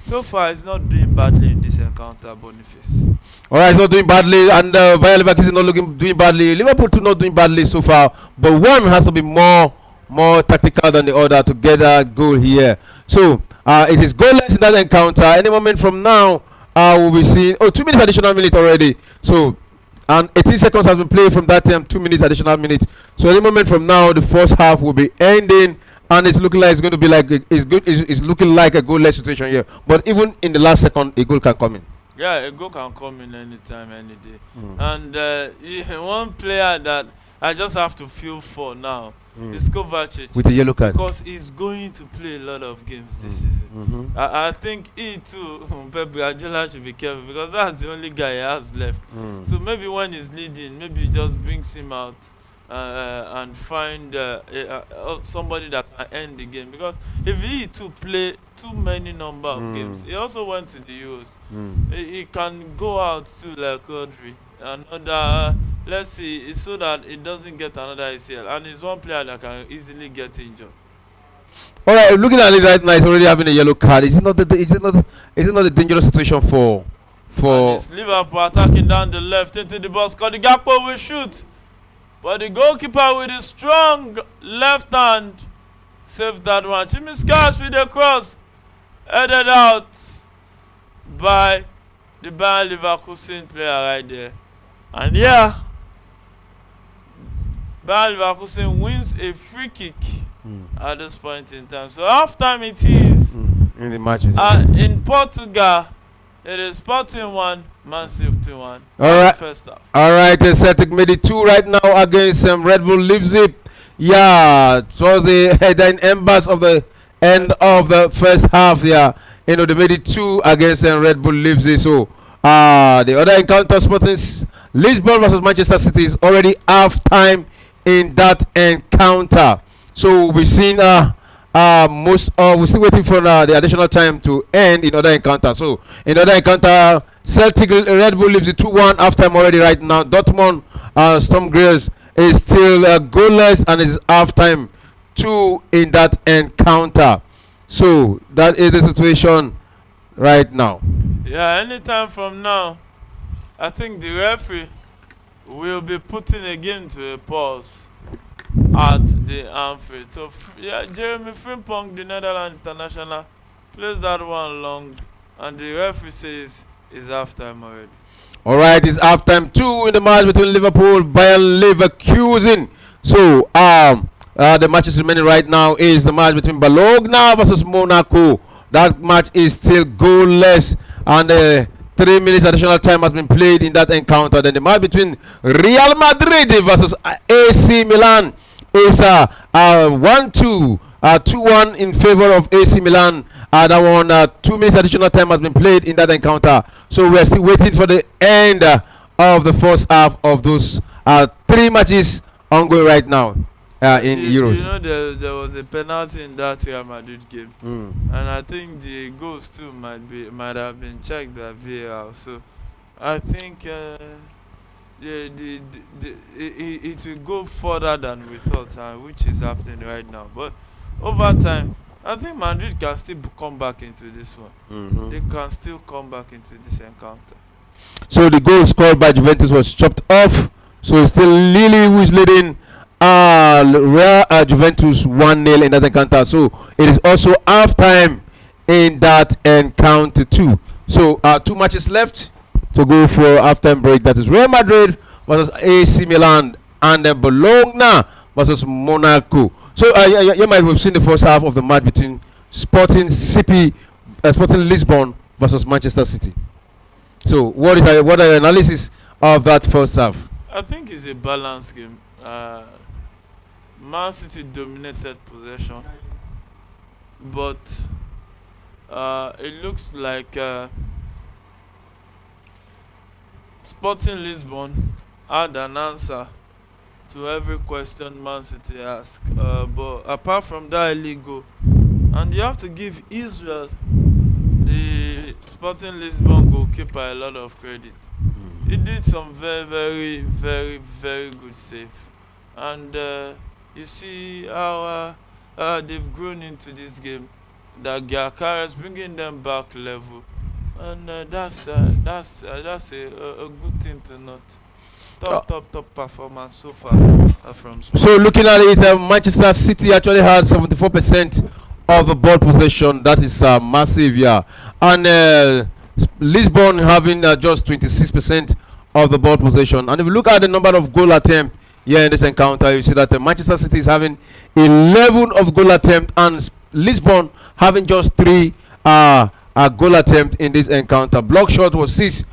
so far, he's not doing badly in this encounter, Boniface. Alright, not doing badly, and Bayer Leverkusen not doing badly. Liverpool too not doing badly so far, but one has to be more tactical than the other to get a goal here. So it is goalless in that encounter. Any moment from now, we'll be seeing 2 minutes additional minute already. So and 18 seconds has been played from that time. 2 minutes additional minute. So any moment from now, the first half will be ending. And it's looking like it's going to be like it's looking like a goalless situation here. But even in the last second, a goal can come in. Yeah, a goal can come in anytime, any day. And one player that I just have to feel for now is Kovacic. With a yellow card. Because he's going to play a lot of games this season. I think he too, Pep Guardiola should be careful because that's the only guy he has left. So maybe when he's leading, maybe he just brings him out. And find somebody that can end the game, because if he to play too many number of games, he also went to the Euros. He can go out to like Rodri, another. Let's see, so that it doesn't get another ACL, and he's one player that can easily get injured. All right, looking at it right now, he's already having a yellow card. Is it not a dangerous situation for? And it's Liverpool attacking down the left into the box. Cause the Gakpo will shoot. But the goalkeeper with his strong left hand saved that one. Chimiskas with the cross headed out by the Bayer Leverkusen player right there. And yeah, Bayer Leverkusen wins a free kick at this point in time. So half time it is in the match. in Portugal. It is Sporting 1, Man City 1. All right. First half. All right, Celtic made it 2 right now against Red Bull Leipzig. Yeah, it was the headline embers of the end of the first half. Yeah, they made it 2 against Red Bull Leipzig. So the other encounter, Sporting Lisbon versus Manchester City, is already half time in that encounter. So we've seen we're still waiting for the additional time to end in other encounter. So in other encounter, Celtic Red Bull Leipzig 2-1 half time already right now. Dortmund Storm Grills is still goalless and is half time 2 in that encounter. So that is the situation right now. Yeah, anytime from now, I think the referee will be putting a game to a pause at the Anfield. So Jeremy Frimpong, the Netherlands international, plays that one long, and the referee says it's half time already. All right, it's half time 2 in the match between Liverpool BAYER Leverkusen. So the matches remaining right now is the match between Bologna versus Monaco. That match is still goalless, and 3 minutes additional time has been played in that encounter. Then the match between Real Madrid versus AC Milan is 1-2, 2-1 in favor of AC Milan. That one, 2 minutes additional time has been played in that encounter. So we are still waiting for the end of the first half of those 3 matches ongoing right now in Euros. You know, there was a penalty in that Real Madrid game, and I think the goals too might have been checked by VAR. So I think it will go further than we thought, which is happening right now. But over time, I think Madrid can still come back into this one. They can still come back into this encounter. So the goal scored by Juventus was chopped off. So it's still Lille who is leading Juventus 1-0 in that encounter. So it is also half time in that encounter too. So 2 matches left to go for halftime break. That is Real Madrid versus AC Milan, and then Bologna versus Monaco. So you might have seen the first half of the match between Sporting Lisbon versus Manchester City. So what are your analysis of that first half? I think it's a balanced game. Man City dominated possession, but it looks like Sporting Lisbon had an answer to every question Man City asked. But apart from that illegal, and you have to give Israel, the Sporting Lisbon goalkeeper, a lot of credit. He did some very, very, very, very good save, and you see how they've grown into this game. That Gyakara is bringing them back level, and that's a good thing to note. Top performance so far from Sporting. So looking at it, Manchester City actually had 74% of the ball possession. That is massive, yeah. And Lisbon having just 26% of the ball possession. And if you look at the number of goal attempts here in this encounter, you see that Manchester City is having 11 of goal attempts, and Lisbon having just 3 goal attempts in this encounter. Block shot was 6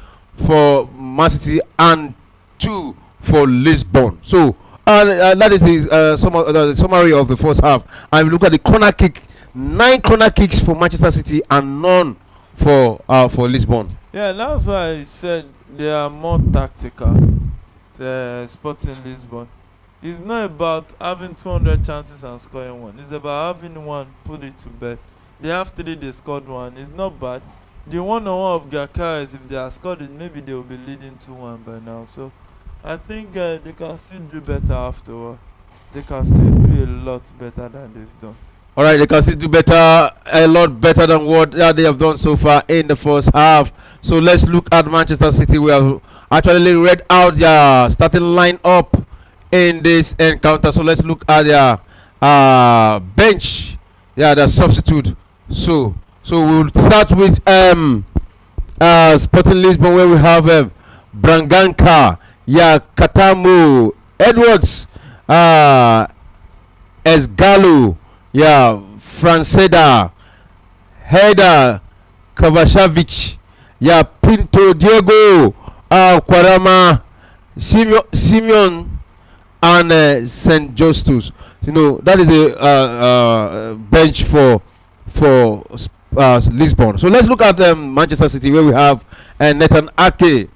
for Man City and 2 for Lisbon. So that is the summary of the first half. And if you look at the corner kick, 9 corner kicks for Manchester City and none for Lisbon. Yeah, that's why I said they are more tactical. Sporting Lisbon. It's not about having 200 chances and scoring 1. It's about having 1, put it to bed. They have 3, they scored 1. It's not bad. The one-on-one of Gyakara is, if they are scored it, maybe they will be leading 2-1 by now. So I think they can still do better afterward. They can still do a lot better than they've done. All right, they can still do better, a lot better than what they have done so far in the first half. So let's look at Manchester City. We have actually read out their starting lineup in this encounter. So let's look at their bench, their substitute. So we'll start with Sporting Lisbon, where we have Branganka, Katamu, Edwards, uh Esgalo, yeah, Franceda, Heda, Kovacevic, yeah, Pinto, Diego, Quarama, Simeon, and St. Justus. That is a bench for Lisbon. So let's look at Manchester City, where we have Nathan Ake.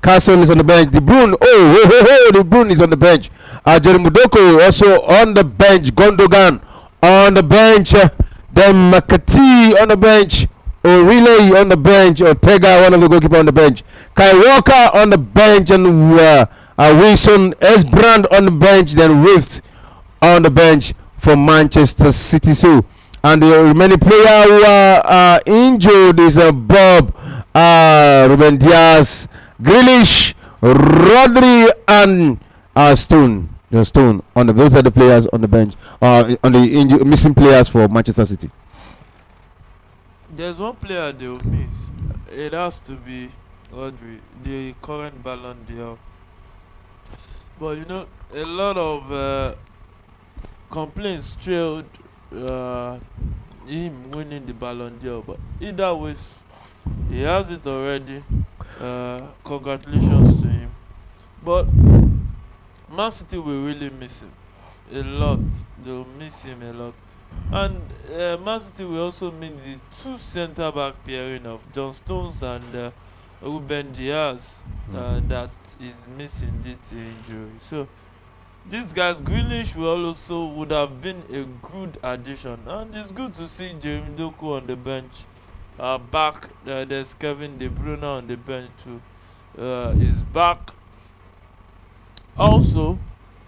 Castle is on the bench. De Bruyne, De Bruyne is on the bench. Jerry Mudoko also on the bench. Gondogan on the bench. Then Makati on the bench. O'Reilly on the bench. Ortega, one of the goalkeeper, on the bench. Kai Walker on the bench, and Wilson Esbrand on the bench. Then Rift on the bench for Manchester City. So, and the remaining player who are injured is Bob, Ruben Diaz, Grealish, Rodri, and Stone. Stone on those are the players on the bench. On the missing players for Manchester City. There's one player they will miss. It has to be Rodri, the current Ballon d'Or. But a lot of complaints trailed him winning the Ballon d'Or. But either way, he has it already. Congratulations to him. But Man City will really miss him a lot. They will miss him a lot. And Man City will also meet the two centre back pairing of John Stones and Ruben Diaz that is missing due to injury. So these guys, Grealish would have been a good addition, and it's good to see Jeremy Doku on the bench. Back, there's Kevin De Bruyne on the bench too. Is back. Also,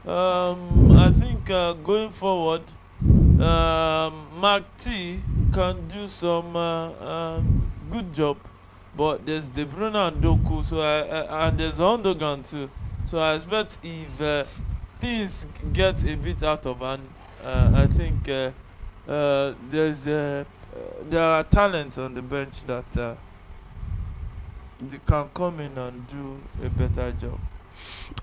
I think going forward, Mark T can do some good job, but there's De Bruyne and Doku, so and there's Ondogan too. So I expect if things get a bit out of hand, I think there are talents on the bench that they can come in and do a better job.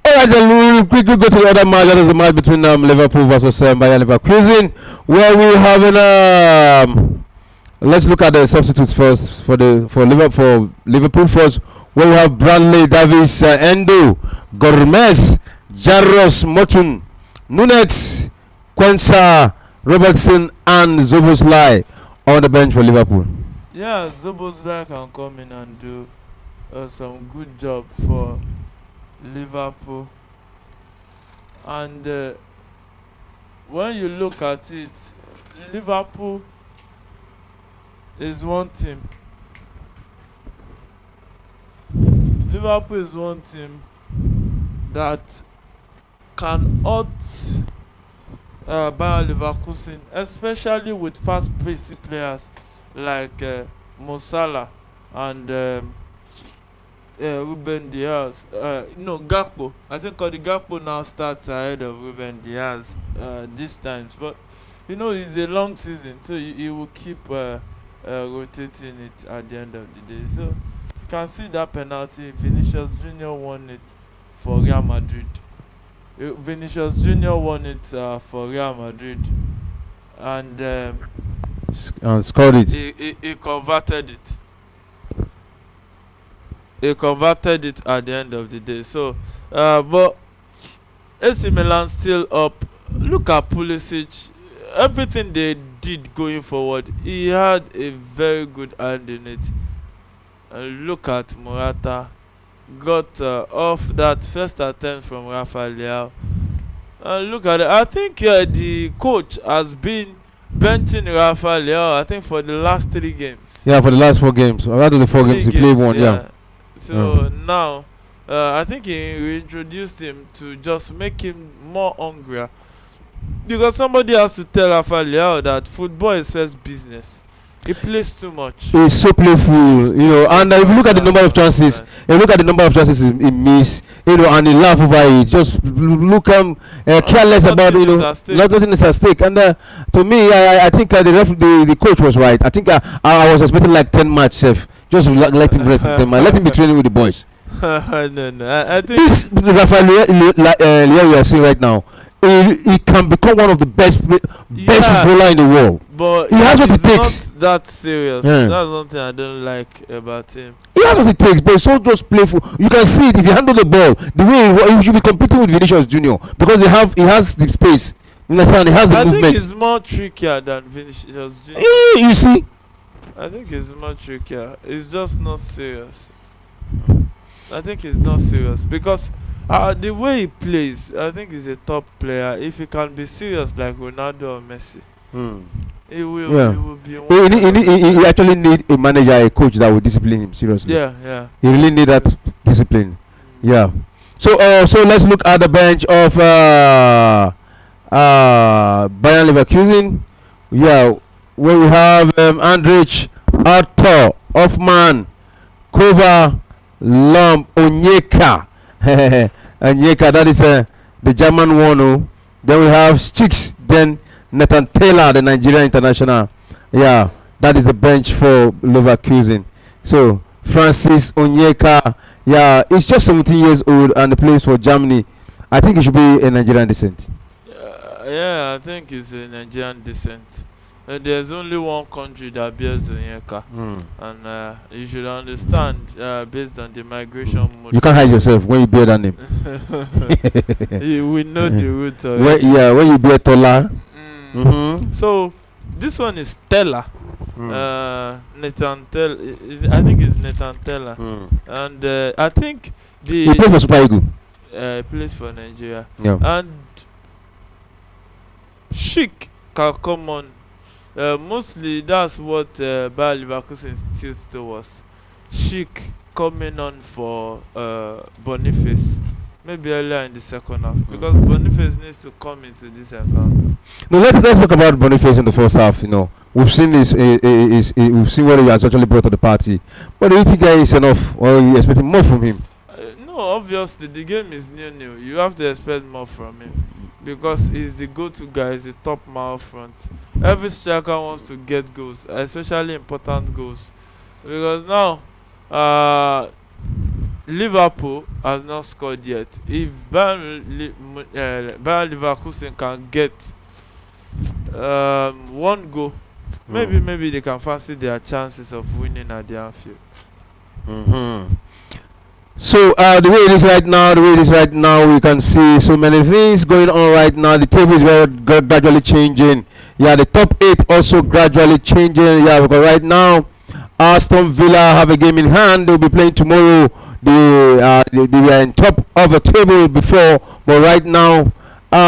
Alright, then we'll quickly go to the other match. That is the match between Liverpool versus BAYER Leverkusen, where we have let's look at the substitutes first for Liverpool first, where we have Bradley, Davies, Endo, Gomez, Jarros, Motun, Nunes, Quensa, Robertson, and Zoboslai on the bench for Liverpool. Yeah, Zoboslai can come in and do some good job for Liverpool. And when you look at it, Liverpool is one team. Liverpool is one team that can out BAYER Leverkusen, especially with fast-paced players like Mo Salah and Ruben Diaz. Gakpo. I think the Gakpo now starts ahead of Ruben Diaz this times. But it's a long season, so you will keep rotating it at the end of the day. So you can see that penalty. Vinicius Junior won it for Real Madrid. Vinicius Junior won it for Real Madrid, and scored it. He converted it. He converted it at the end of the day. So, but AC Milan still up. Look at Pulisic. Everything they did going forward, he had a very good hand in it. Look at Morata. Got off that first attempt from Rafael Leao. Look at it. I think the coach has been benching Rafael Leao, I think, for the last 3 games. Yeah, for the last 4 games. Out of the 4 games, he played one. Yeah. So now, I think he reintroduced him to just make him more hungrier. Because somebody has to tell Rafael Leao that football is first business. He plays too much. He's so playful, and if you look at the number of chances, he missed, and he laugh over it. Just look careless about nothing is at stake. And to me, I think the coach was right. I think I was expecting like 10 match safe. Just let him rest 10 match. Let him be training with the boys. No. I think This Rafael Leo you are seeing right now, he can become one of the best yeah, footballer in the world. but He has what it he's takes. not that serious. Yeah. That's one thing I don't like about him. He has what it takes, but he's so just playful. You can see it if you handle the ball. The way he should be competing with Vinicius Junior because he has the space. You understand? He has the I think movement. he's more trickier than Vinicius Junior. You see, I think he's more trickier. He's just not serious. I think he's not serious because the way he plays, I think he's a top player. If he can be serious like Ronaldo or Messi, he will. Yeah. He will be one. He actually need a manager, a coach that will discipline him seriously. Yeah. He really need that discipline. Yeah. So let's look at the bench of Bayern Leverkusen. Yeah, where we have Andrich, Arthur, Hoffman, Kova, Lomb, Onyeka. Onyeka, that is the German one. Oh. Then we have Sticks, then Nathan Taylor, the Nigerian international. Yeah, that is the bench for Leverkusen. So Francis Onyeka, yeah, he's just 17 years old and he plays for Germany. I think he should be a Nigerian descent. Yeah, I think he's a Nigerian descent. There's only one country that bears Onyeka, and you should understand, based on the migration mode. You can't hide yourself when you bear that name. We know the root of when, it. yeah, when you bear Tola. So this one is Stella. Nathan Tell. I think it's Nathan Teller, and I think He plays for Super Eagles. plays for Nigeria. Yeah. And Chic can come on. Mostly that's what Bayer Leverkusen tilt towards. Chic coming on for Boniface. Maybe earlier in the second half, because Boniface needs to come into this encounter. No, let's talk about Boniface in the first half. You know, we've seen this. We've seen what he has actually brought to the party. But do you think that is enough, or are you expecting more from him? No, obviously the game is new. You have to expect more from him because he's the go-to guy. He's the top man up front. Every striker wants to get goals, especially important goals, because now Liverpool has not scored yet. If Bayer Leverkusen can get one goal, maybe they can fancy their chances of winning at the Anfield. So the way it is right now, we can see so many things going on right now. The table is gradually changing. Yeah, the top 8 also gradually changing. Yeah, because right now Aston Villa have a game in hand. They'll be playing tomorrow. They were in top of the table before, but right now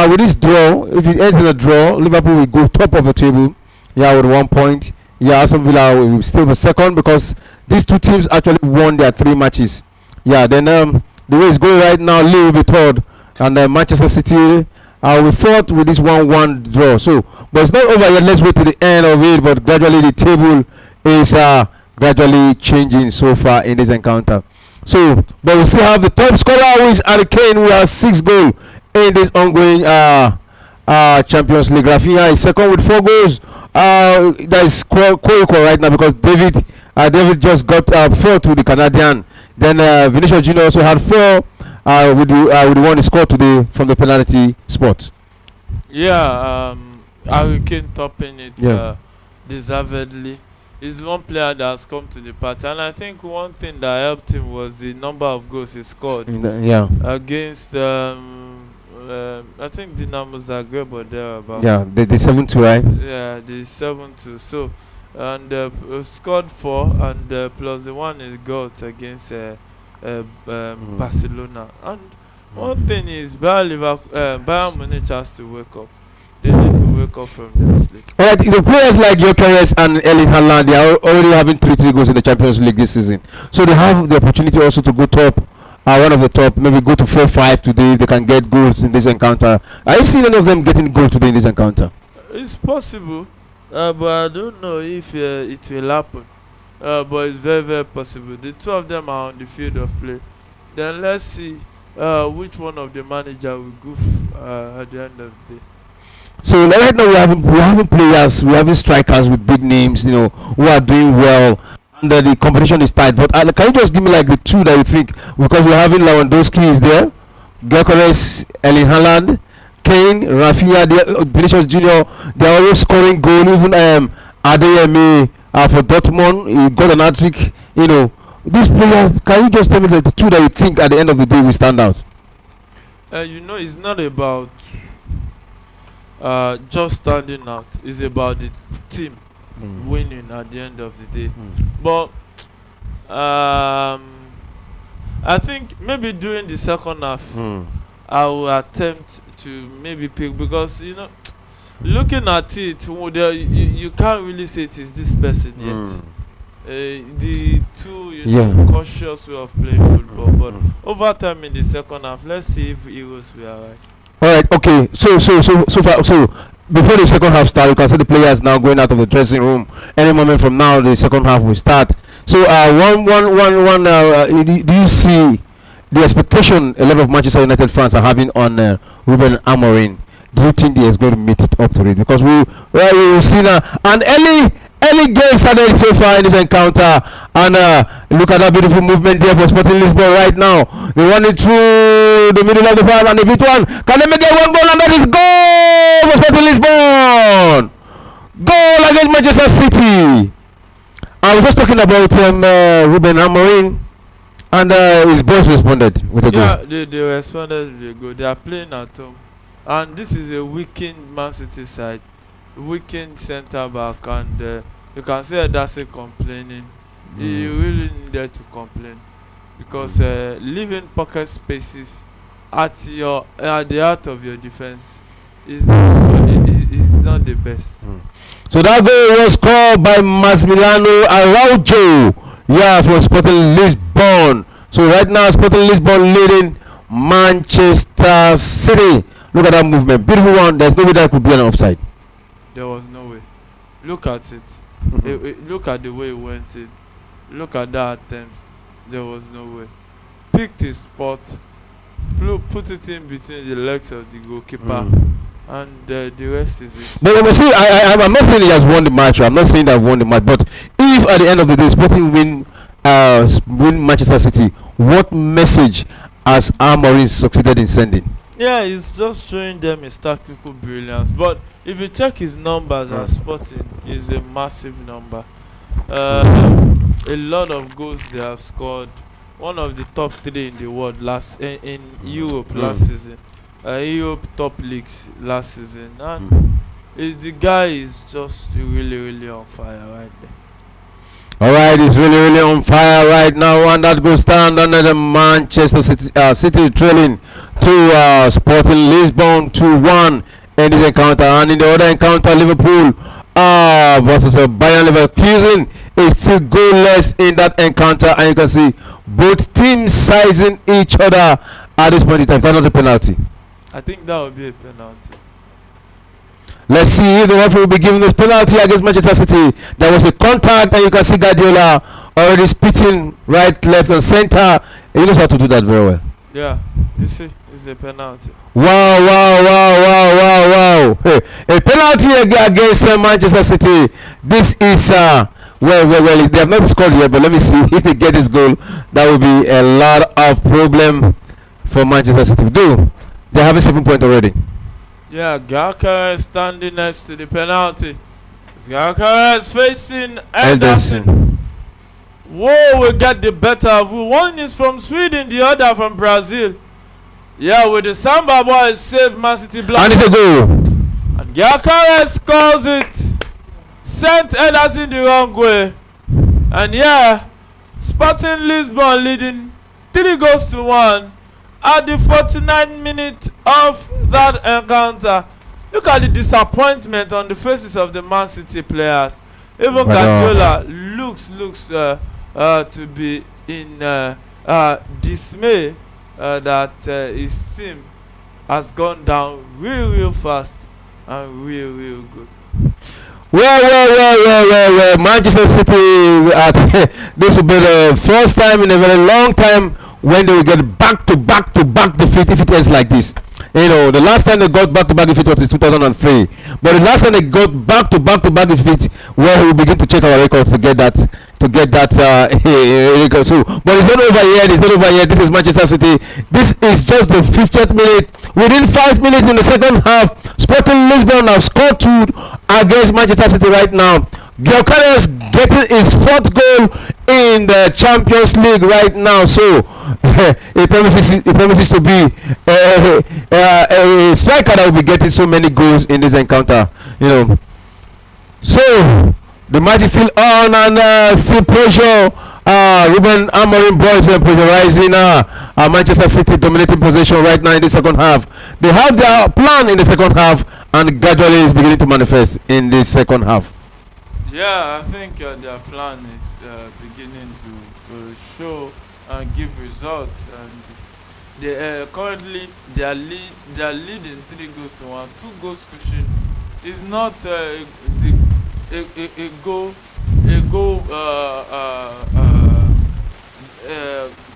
with this draw, if it ends in a draw, Liverpool will go top of the table. Yeah, with 1 point. Yeah, Aston Villa will still be second because these two teams actually won their 3 matches. Yeah, then the way it's going right now, Lille will be third, and Manchester City will fourth with this 1-1 draw. So, but it's not over yet. Let's wait to the end of it. But gradually, the table is gradually changing so far in this encounter. So, but we still have the top scorer, who is Harry Kane, who has 6 goals in this ongoing Champions League. Rafinha is second with 4 goals. That is quite right now because David just got 4 to the Canadian. Then Vinicius Junior also had 4 with the one he scored today from the penalty spot. Yeah, Harry Kane topping it deservedly. He's one player that has come to the party, and I think one thing that helped him was the number of goals he scored against I think Dinamo Zagreb or thereabouts. Yeah, the 7-2, right? Yeah, the 7-2. So, and scored 4, and plus the one he got against Barcelona. And one thing is, Bayern Munich has to wake up. They need to wake up from their sleep. Alright, the players like Gyökeres and Erling Haaland, they are already having 3 goals in the Champions League this season. So they have the opportunity also to go top, one of the top, maybe go to 4-5 today. They can get goals in this encounter. Are you seeing any of them getting goals today in this encounter? It's possible, but I don't know if it will happen. But it's very, very possible. The 2 of them are on the field of play. Then let's see which one of the manager will goof at the end of the day. So right now we're having players, we're having strikers with big names, who are doing well. the competition is tight. But can you just give me like the two that you think, because we're having Lewandowski is there, Gyökeres, Erling Haaland, Kane, Rafinha, Vinicius Junior. They are always scoring goal. Even Adeyemi for Dortmund, he got an hat-trick. These players. Can you just tell me the two that you think at the end of the day will stand out? It's not about just standing out. It's about the team winning at the end of the day. But I think maybe during the second half, I will attempt to maybe pick, because looking at it, you can't really say it is this person yet. The two cautious way of playing football, but over time in the second half, let's see if Eagles will arise. All right, okay. So before the second half starts, you can see the players now going out of the dressing room. Any moment from now, the second half will start. So do you see the expectation a lot of Manchester United fans are having on Ruben Amorim? Do you think he is going to meet it up to it? Because we will see now an early game started so far in this encounter, and look at that beautiful movement there for Sporting Lisbon right now. They run it through the middle of the field and they beat one. Can they make it one goal? And that is goal for Sporting Lisbon. Goal against Manchester City. I was just talking about Ruben Amorim, and his boys responded with a goal. Yeah, they responded with a goal. They are playing at home, and this is a weakened Man City side, weakened centre back, and you can see Ederson complaining. He really needed to complain, because leaving pocket spaces at the heart of your defense is not the best. So that goal was scored by Massimiliano Araujo, for Sporting Lisbon. So right now, Sporting Lisbon leading Manchester City. Look at that movement, beautiful one. There's no way that could be an offside. There was no way. Look at it. Look at the way it went in. Look at that attempt. There was no way. Picked his spot, put it in between the legs of the goalkeeper, and the rest is history. But see, I'm not saying he has won the match. I'm not saying they've won the match. But if at the end of the day, Sporting win Manchester City, what message has Amorim succeeded in sending? Yeah, he's just showing them his tactical brilliance. But if you check his numbers at Sporting, it's a massive number. A lot of goals they have scored. One of the top 3 in the world in Europe last season. Europe top leagues last season. And the guy is just really, really on fire right there. Alright, he's really, really on fire right now, and that goes down under the Manchester City trailing to Sporting Lisbon 2-1 in this encounter. And in the other encounter, Liverpool versus BAYER Leverkusen is still goalless in that encounter, and you can see both teams sizing each other at this point in time. That's not a penalty. I think that would be a penalty. Let's see if the referee will be giving this penalty against Manchester City. There was a contact, and you can see Guardiola already spitting right, left, and center. He knows how to do that very well. Yeah, you see, it's a penalty. Wow. Hey, a penalty against Manchester City. This is well, they have not scored yet, but let me see if they get this goal. That will be a lot of problem for Manchester City. They have a 7 point already. Yeah, Gyökeres standing next to the penalty. Gyökeres facing Ederson. Whoa, we get the better of you. One is from Sweden, the other from Brazil. Yeah, with the Samba boys save Man City Black. And it's a goal. And Gyökeres scores it. Sent Ederson the wrong way. And yeah, Sporting Lisbon leading 3-1 at the 49th minute of that encounter. Look at the disappointment on the faces of the Man City players. Even Guardiola looks to be in dismay that his team has gone down real fast and real good. Well, Manchester City, this will be the first time in a very long time when they will get back-to-back defeat if it ends like this. The last time they got back-to-back defeat was in 2003. But the last time they got back-to-back defeat, where we will begin to check our records to get that to get that so, but it's not over yet. It's not over yet. This is Manchester City. This is just the 50th minute. Within 5 minutes in the second half, Sporting Lisbon have scored 2 against Manchester City right now. Gyökeres getting his 4th goal in the Champions League right now, so it promises to be a striker that will be getting so many goals in this encounter, you know. So the match is still on, and still pressure. Ruben Amorim boys are pressurizing Manchester City, dominating possession right now in the second half. They have their plan in the second half, and gradually is beginning to manifest in the second half. Yeah, I think their plan is beginning to show and give results. And they currently they are leading 3-1. 2 goals cushion is not a goal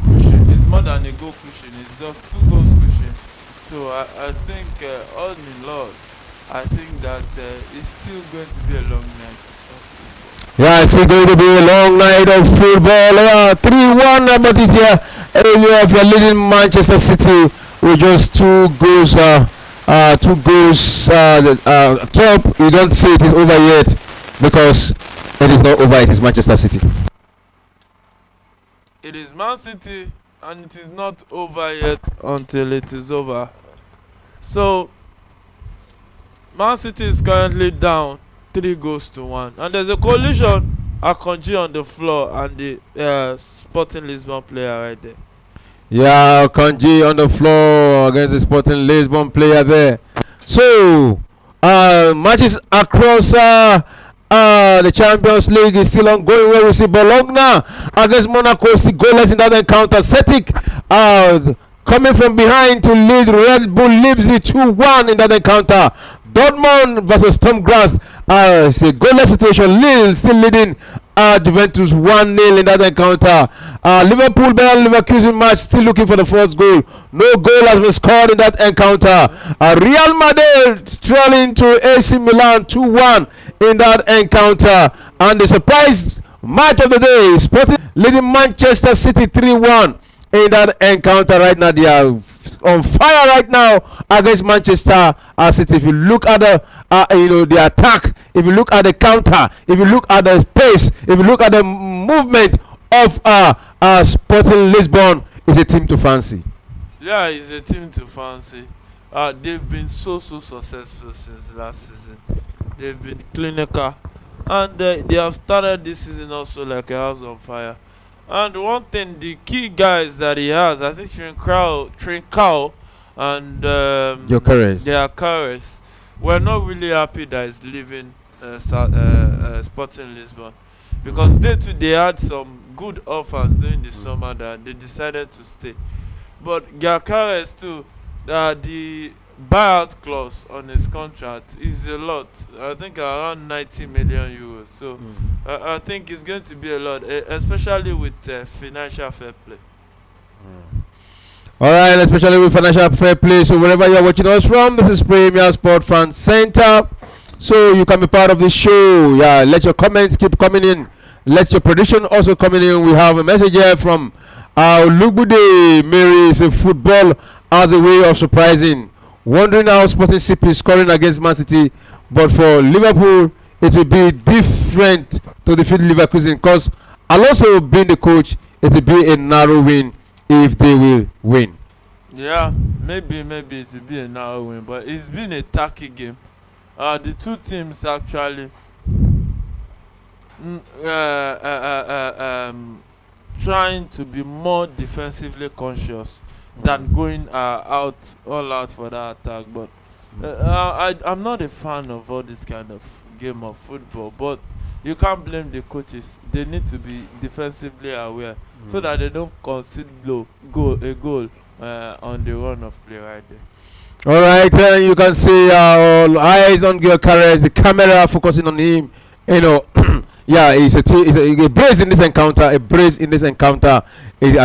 cushion. It's more than a goal cushion. It's just 2 goals cushion. So I think all in all, I think that it's still going to be a long night. Yeah, it's still going to be a long night of football. 3-1, but it's here. If you're leading Manchester City with just 2 goals, 2 goals top, you don't say it is over yet, because it is not over. It is Manchester City. It is Man City, and it is not over yet until it is over. So Man City is currently down 3-1, and there's a collision. Akanji on the floor and the Sporting Lisbon player right there. Yeah, Akanji on the floor against the Sporting Lisbon player there. So matches across the Champions League is still ongoing, where we see Bologna against Monaco, still goalless in that encounter. Celtic coming from behind to lead Red Bull Leipzig 2-1 in that encounter. Dortmund versus Tom Grass, it's a goalless situation. Lille still leading Juventus 1-0 in that encounter. Liverpool Bayern Leverkusen match, still looking for the 4th goal. No goal has been scored in that encounter. Real Madrid trailing to AC Milan 2-1 in that encounter. And the surprise match of the day is Sporting leading Manchester City 3-1 in that encounter. Right now they are on fire right now against Manchester City. If you look at the attack, if you look at the counter, if you look at the pace, if you look at the movement of Sporting Lisbon, it's a team to fancy. Yeah, it's a team to fancy. They've been so successful since last season. They've been clinical, and they have started this season also like a house on fire. And one thing, the key guys that he has, I think Trincao and Gyökeres, we're not really happy that he's leaving Sporting Lisbon, because they had some good offers during the summer that they decided to stay. But Gyökeres too, the buyout clause on his contract is a lot. I think around 90 million euros. So I think it's going to be a lot, especially with financial fair play. All right, especially with financial fair play. So wherever you're watching us from, this is Premier Sport Fan Center. So you can be part of the show. Yeah, let your comments keep coming in. Let your prediction also coming in. We have a message here from Lugude Mary. Say football as a way of surprising. Wondering how Sporting CP is scoring against Man City, but for Liverpool it will be different to defeat Leverkusen, because Alonso being the coach, it will be a narrow win if they will win. Yeah, maybe it will be a narrow win, but it's been a tacky game. The two teams actually trying to be more defensively conscious than going all out for that attack. But I'm not a fan of all this kind of game of football, but you can't blame the coaches. They need to be defensively aware so that they don't concede a goal on the run of play right there. All right, you can see all eyes on Gyökeres, the camera focusing on him. You know, yeah, it's a brace in this encounter. I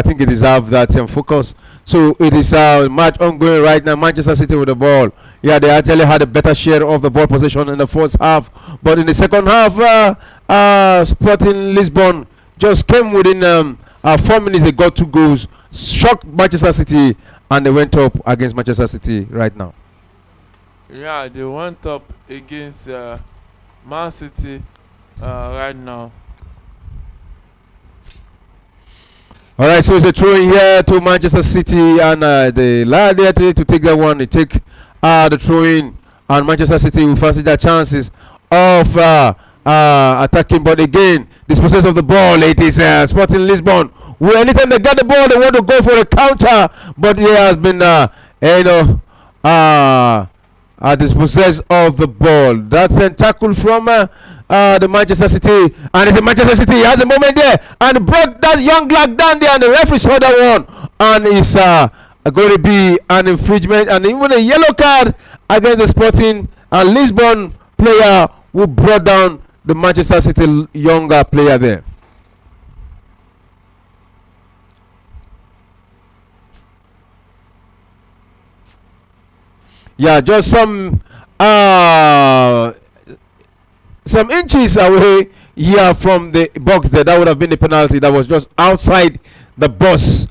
think it deserves that focus. So it is a match ongoing right now. Manchester City with the ball. Yeah, they actually had a better share of the ball possession in the first half, but in the second half, Sporting Lisbon just came within 4 minutes. They got 2 goals, shocked Manchester City, and they went up against Manchester City right now. Yeah, they went up against Man City right now. All right, so it's a throw in here to Manchester City, and the lad there to take that one. They take the throw in, and Manchester City will fancy their chances of attacking. But again, dispossess of the ball. It is Sporting Lisbon. Well, anytime they get the ball, they want to go for a counter, but he has been, dispossessed of the ball. That's a tackle from the Manchester City, and it's a Manchester City. He has a moment there and brought that young lad down there, and the referee saw that one, and it's going to be an infringement and even a yellow card against the Sporting Lisbon player who brought down the Manchester City younger player there. Yeah, just some inches away here from the box there. That would have been the penalty. That was just outside the box,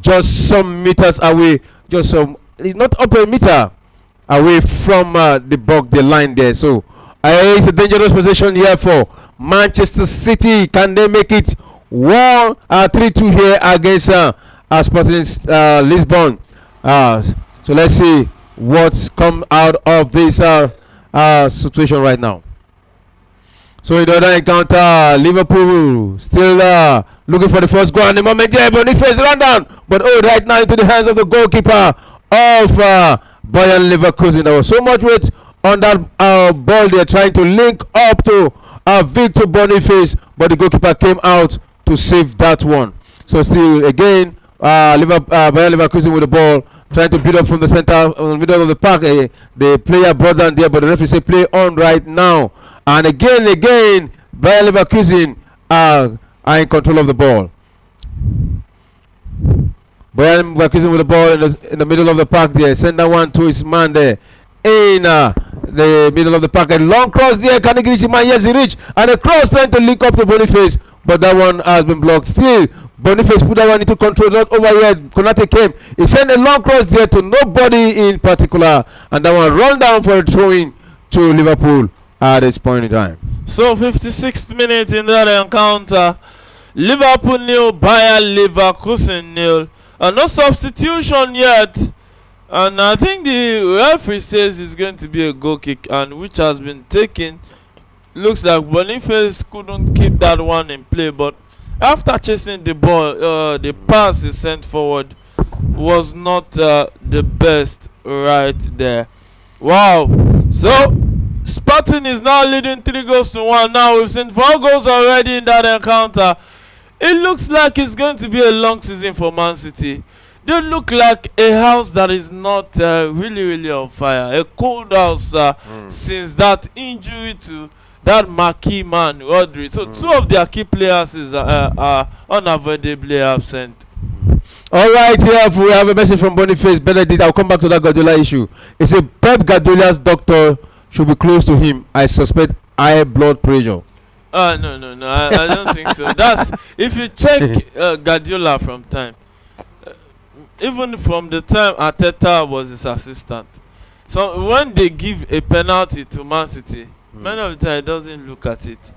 just some meters away, just some, it's not up a meter away from the box, the line there. So it's a dangerous position here for Manchester City. Can they make it 3-2 here against Sporting Lisbon? So let's see what's come out of this situation right now. So in the other encounter, Liverpool still looking for the first goal, and the moment there, Boniface run down, but right now into the hands of the goalkeeper of BAYER Leverkusen. There was so much weight on that ball. They're trying to link up to Victor Boniface, but the goalkeeper came out to save that one. So still again, BAYER Leverkusen with the ball, trying to build up from the center, in the middle of the park. The player brought down there, but the referee said play on right now. And again, BAYER Leverkusen are in control of the ball. BAYER Leverkusen with the ball in the middle of the park there. Send that one to his man there in the middle of the park. A long cross there. Can he reach his man? Yes, he reached. And a cross trying to link up to Boniface, but that one has been blocked. Still, Boniface put that one into control, not over here. Konate came. He sent a long cross there to nobody in particular, and that one run down for a throw-in to Liverpool at this point in time. So 56th minute in that encounter, Liverpool 0, BAYER Leverkusen 0. No substitution yet, and I think the referee says it's going to be a goal kick, and which has been taken. Looks like Boniface couldn't keep that one in play, but after chasing the ball, the pass is sent forward was not the best right there. Wow. So Sporting is now leading 3-1. Now we've seen 4 goals already in that encounter. It looks like it's going to be a long season for Man City. They look like a house that is not really on fire. A cold house since that injury to that marquee man, Rodri. So 2 of their key players are unavoidably absent. All right, here we have a message from Boniface Benedict. I'll come back to that Guardiola issue. It says Pep Guardiola's doctor should be close to him. I suspect high blood pressure. No. I don't think so. That's if you check Guardiola from time, even from the time Arteta was his assistant. So when they give a penalty to Man City, many of the time he doesn't look at it.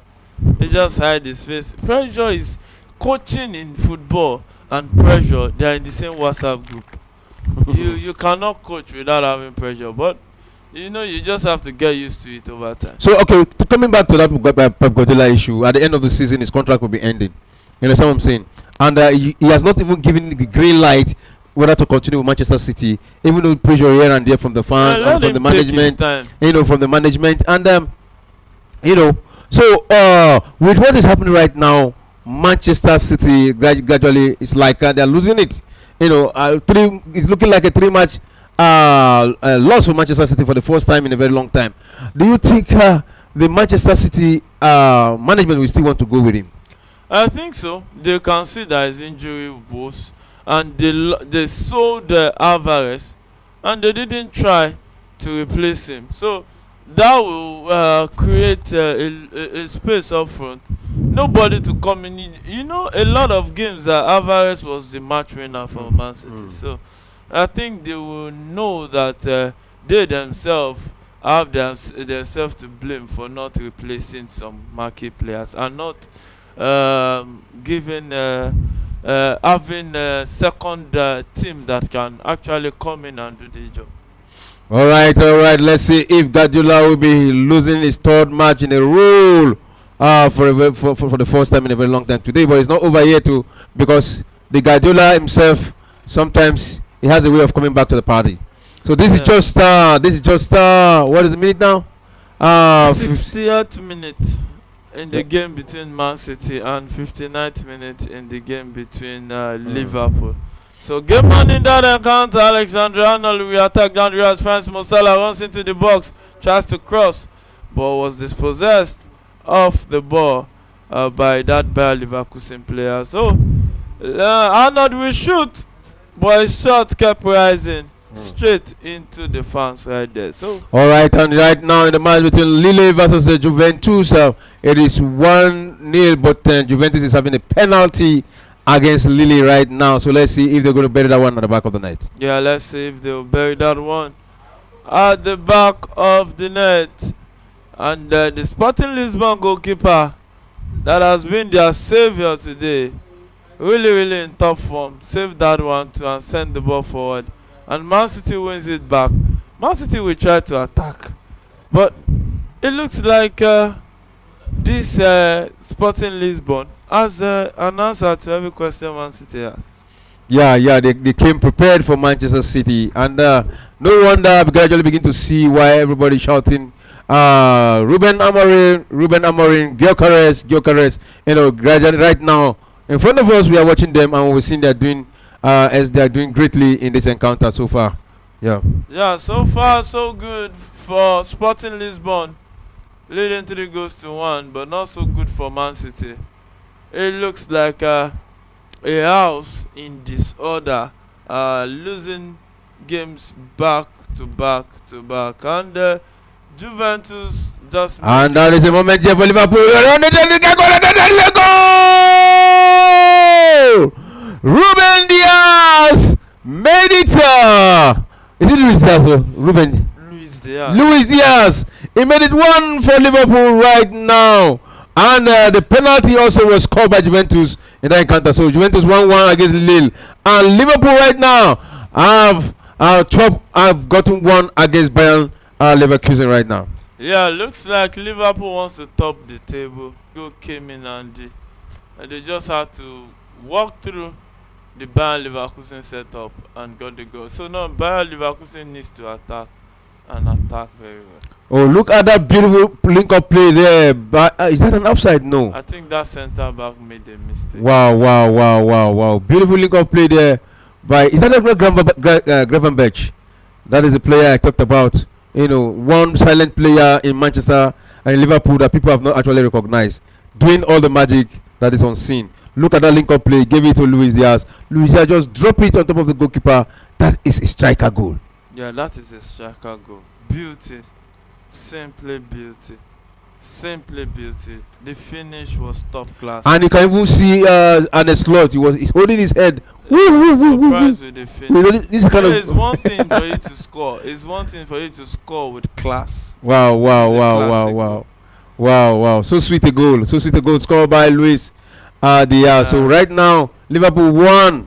He just hides his face. Pressure is coaching in football, and pressure, they are in the same WhatsApp group. You cannot coach without having pressure, but you just have to get used to it over time. So okay, coming back to that Pep Guardiola issue, at the end of the season his contract will be ending. You understand what I'm saying? And he has not even given the green light whether to continue with Manchester City, even though pressure here and there from the fans and from the management, from the management, and so with what is happening right now, Manchester City gradually it's like they're losing it. It's looking like a 3-match loss for Manchester City for the first time in a very long time. Do you think the Manchester City management will still want to go with him? I think so. They can see that his injury was, and they sold Alvarez, and they didn't try to replace him. So that will create a space up front. Nobody to come in. You know, a lot of games that Alvarez was the match winner for Man City. So I think they will know that they themselves have themselves to blame for not replacing some marquee players and not giving having a second team that can actually come in and do the job. All right, all right. Let's see if Guardiola will be losing his third match in a row for the first time in a very long time today. But it's not over yet too, because the Guardiola himself sometimes he has a way of coming back to the party. So this is just what is the minute now? 60th minute in the game between Man City and 59th minute in the game between Liverpool. So game on in that encounter, Alexander Arnold will attack Andreas France. Mo Salah runs into the box, tries to cross, but was dispossessed off the ball by that Bayer Leverkusen player. So Arnold will shoot, but his shot kept rising straight into the fans right there. So all right, and right now in the match between Lille versus Juventus, it is 1-0, but Juventus is having a penalty against Lille right now. So let's see if they're going to bury that one at the back of the net. Yeah, let's see if they'll bury that one at the back of the net. And the Sporting Lisbon goalkeeper that has been their savior today, really in top form, saved that one too and sent the ball forward. And Man City wins it back. Man City will try to attack, but it looks like this Sporting Lisbon as an answer to every question Man City has. Yeah, they came prepared for Manchester City, and no wonder we gradually begin to see why everybody shouting Ruben Amorim, Gyökeres. You know, gradually right now in front of us we are watching them, and we're seeing they're doing as they are doing greatly in this encounter so far. Yeah, so far so good for Sporting Lisbon, leading 3 goals to 1, but not so good for Man City. It looks like a house in disorder, losing games back to back, and Juventus just. And that is a moment here for Liverpool. Ruben Diaz made it. Is it Luis Diaz? Luis Diaz. He made it 1 for Liverpool right now. And the penalty also was scored by Juventus in that encounter. So Juventus 1-1 against Lille. And Liverpool right now have gotten 1 against Bayern Leverkusen right now. Yeah, looks like Liverpool wants to top the table. Go came in and they just had to walk through the Bayern Leverkusen setup and got the goal. So now Bayern Leverkusen needs to attack and attack very well. Oh, look at that beautiful link-up play there. But is that an offside? No. I think that centre back made a mistake. Wow. Beautiful link-up play there. Is that a Gravenberch? That is the player I talked about. You know, one silent player in Manchester and Liverpool that people have not actually recognized, doing all the magic that is unseen. Look at that link-up play. Gave it to Luis Diaz. Luis Diaz just drop it on top of the goalkeeper. That is a striker goal. Yeah, that is a striker goal. Beauty. Simply beauty. The finish was top class. And you can even see on the slot, he's holding his head. Surprised with the finish. This is kind it's one thing for you to score. It's one thing for you to score with class. Wow. So sweet a goal scored by Luis Diaz. So right now, Liverpool 1,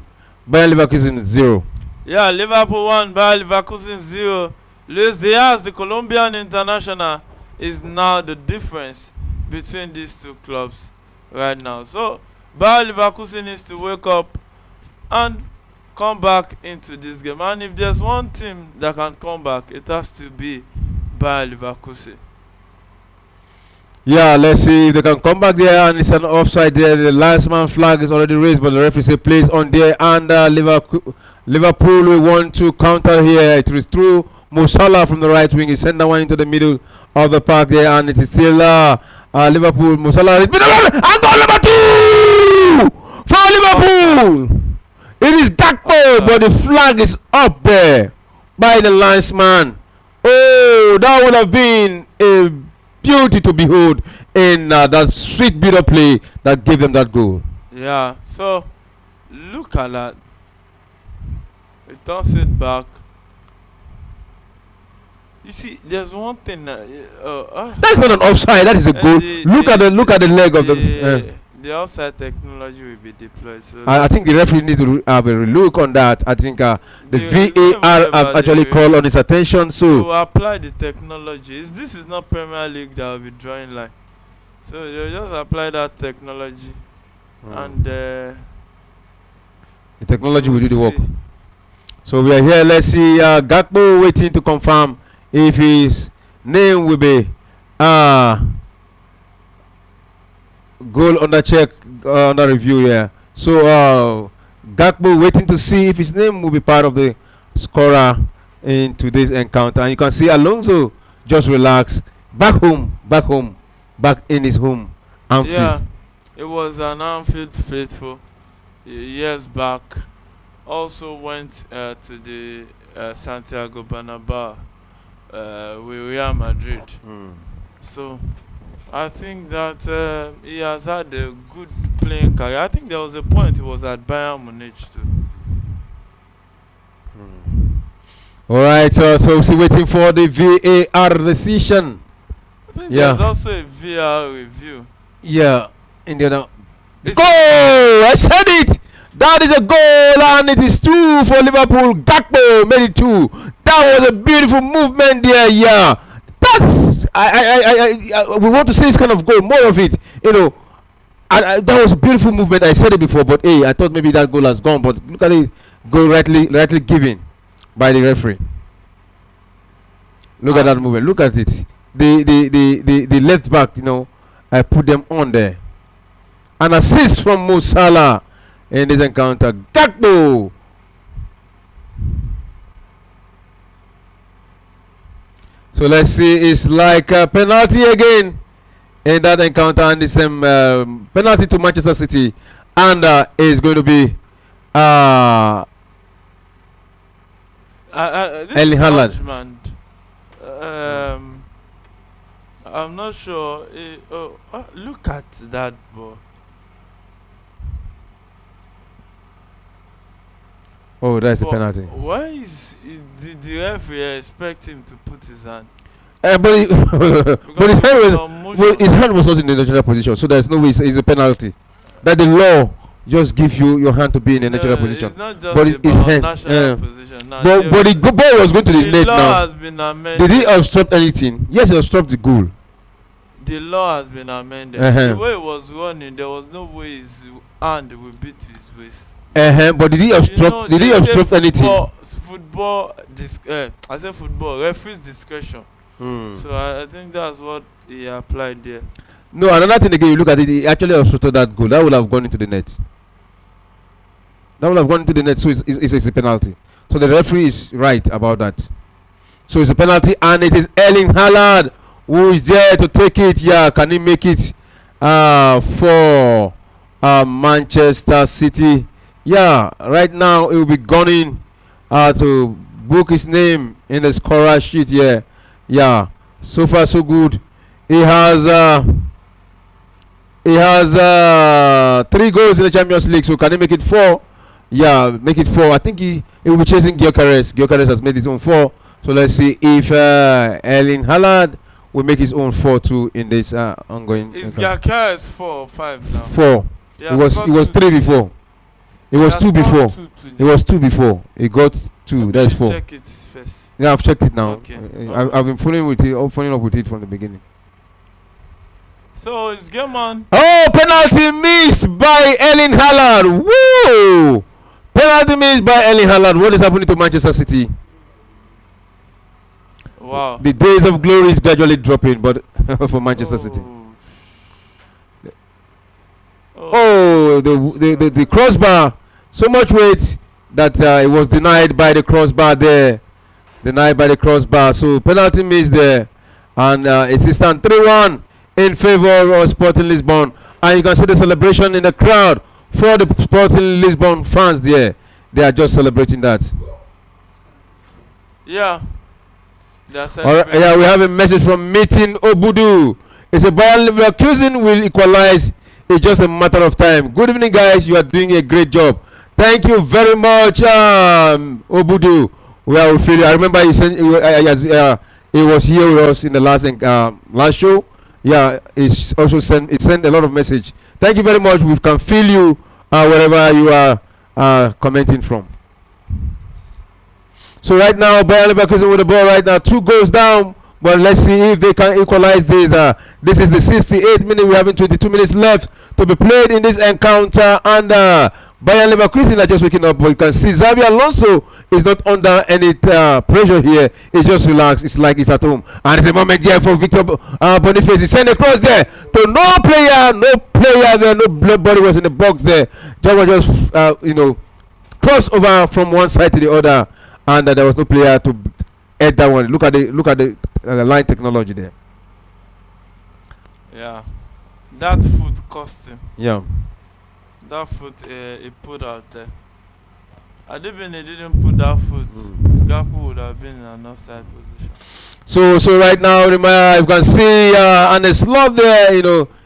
Bayern Leverkusen 0. Yeah, Liverpool 1, Bayer Leverkusen 0. Luis Diaz, the Colombian international, is now the difference between these two clubs right now. So Bayer Leverkusen needs to wake up and come back into this game. And if there's one team that can come back, it has to be Bayer Leverkusen. Yeah, let's see if they can come back there, and it's an offside there. The last man flag is already raised, but the referee says plays on there, and Liverpool will want to counter here. It is through Mo Salah from the right wing. He sent that one into the middle of the park there, and it is still Liverpool. Mo Salah and goal number 2 for Liverpool. It is Gakpo, but the flag is up there by the linesman Oh, that would have been a beauty to behold in that sweet bit of play that gave them that goal. Yeah. So look at that. It turns it back. You see, there's one thing that That's not an offside. That is a goal. Look at the leg of the. the offside technology will be deployed. So I think the referee needs to have a look on that. I think the They- VAR have actually they- called on his attention. to So apply the technology. This is not Premier League that will be drawing line. So you just apply that technology and the technology will do the work. see. So we are here. Let's see. Gakpo waiting to confirm if his name will be goal under check, under review here. So Gakpo waiting to see if his name will be part of the scorer in today's encounter. And you can see Alonso just relax, back home, back in his home, Anfield. Yeah, it was an Anfield faithful years back. Also went to the Santiago Bernabeu with Real Madrid. So I think that he has had a good playing career. I think there was a point he was at Bayern Munich too. All right, so we're still waiting for the VAR decision. I think Yeah. there's also a VR review. Yeah, in the other. It's- Goal! I said it. That is a goal, and it is 2 for Liverpool. Gakpo made it 2. That was a beautiful movement there. Yeah, that's we want to see this kind of goal, more of it. You know, that was a beautiful movement. I said it before, but hey, I thought maybe that goal has gone. But look at it, goal rightly given by the referee. Look at that movement. Look at it. The left back, you know, I put them on there. An assist from Mo Salah in this encounter. Gakpo. So let's see. It's like a penalty again in that encounter, and it's penalty to Manchester City, and is going to be This Erling is Haaland. judgment. I'm not sure. Look at that ball. Oh, that's a But penalty. why did the referee expect him to put his hand? But but Because his hand of was some motion. his hand was not in the natural position, so there's no way it's a penalty. That the law just gives you your hand to be in a natural No, position. It's not just But his about hand, national position. Now, But the ball was going to the net law now. has been amended. Did he obstruct anything? Yes, he obstructed the goal. The law has been amended. Uh-huh. The way he was running, there was no way his hand would be to his waist. But did he obstruct? Did he they say obstruct anything? Football, I said football, referee's discretion. So I think that's what he applied there. No, another thing again. You look at it. He actually obstructed that goal. That would have gone into the net. So it's a penalty. So the referee is right about that. So it's a penalty, and it is Erling Haaland who is there to take it. Yeah, can he make it for Manchester City? Yeah, right now he will be gunning to book his name in the scorer sheet here. Yeah, so far so good. He has 3 goals in the Champions League. So can he make it 4? Yeah, make it 4. I think he will be chasing Gyökeres. Gyökeres has made his own 4. So let's see if Erling Haaland will make his own 4 too in this ongoing. Is Gyökeres 4 or 5 now? 4. It was 3 before. It was 2 before. It was 2 before. It got 2. That's 4. Check it first. Yeah, I've checked it now. Okay. I've been following up with it from the beginning. So it's game on. Oh, penalty missed by Erling Haaland. Woo! Penalty missed by Erling Haaland. What is happening to Manchester City? Wow. The days of glory is gradually dropping, but for Manchester City. Oh, the crossbar. So much weight that it was denied by the crossbar there. So penalty missed there. And it's stand 3-1 in favor of Sporting Lisbon. And you can see the celebration in the crowd for the Sporting Lisbon fans there. They are just celebrating that. Yeah. They are All right, celebrating. yeah, we have a message from Meeting Obudu. It's a Bayern Leverkusen will equalize. It's just a matter of time. Good evening, guys. You are doing a great job. Thank you very much, Obudu. We are with you. I remember he sent. He was here with us in the last show. Yeah, it's also sent. It sent a lot of message. Thank you very much. We can feel you wherever you are commenting from. So right now, Bayern Leverkusen with the ball right now, 2 goals down. But let's see if they can equalize this. This is the 68th minute. We're having 22 minutes left to be played in this encounter. And Bayern Leverkusen are just waking up. But you can see Xabi Alonso is not under any pressure here. He's just relaxed. It's like he's at home. And it's a moment here for Victor Boniface. He sent across there to no player there. Nobody was in the box there. Just cross over from one side to the other. And there was no player to add that one. Look at the line technology there. Yeah, that foot cost him. Yeah. That foot he put out there. Had it been he didn't put that foot, Gaku would have been in an offside position. So right now, you can see and the slot there.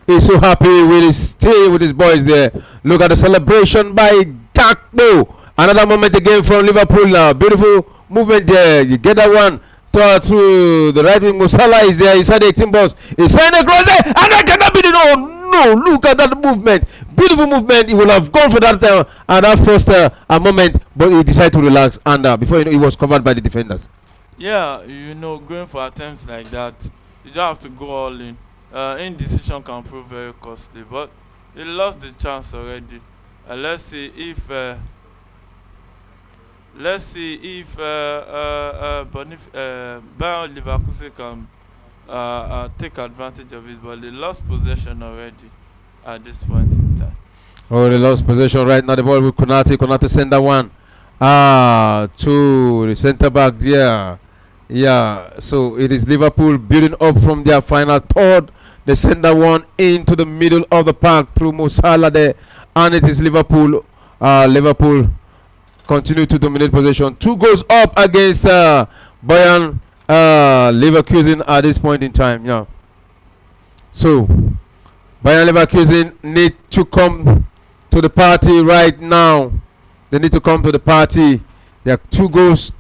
He's so happy with his stay with his boys there. Look at the celebration by Gakpo. Another moment again from Liverpool now. Beautiful movement there. You get that one to the right wing. Musala is there inside the 18 box. He's sending across there. And that cannot be the no. Look at that movement. Beautiful movement. He would have gone for that that first moment, but he decided to relax. And before you know, he was covered by the defenders. Yeah, going for attempts like that, you just have to go all in. Indecision can prove very costly, but he lost the chance already. Let's see if Bayern Leverkusen can take advantage of it, but they lost possession already at this point in time. Oh, they lost possession right now. The ball with Konate. Konate send that one to the centre back there. Yeah, so it is Liverpool building up from their final third. They send that one into the middle of the park through Mo Salah there, and it is Liverpool. Liverpool continue to dominate possession. 2 goals up against Bayern Leverkusen at this point in time. Yeah. So Bayern Leverkusen need to come to the party right now. They need to come to the party. They are 2 goals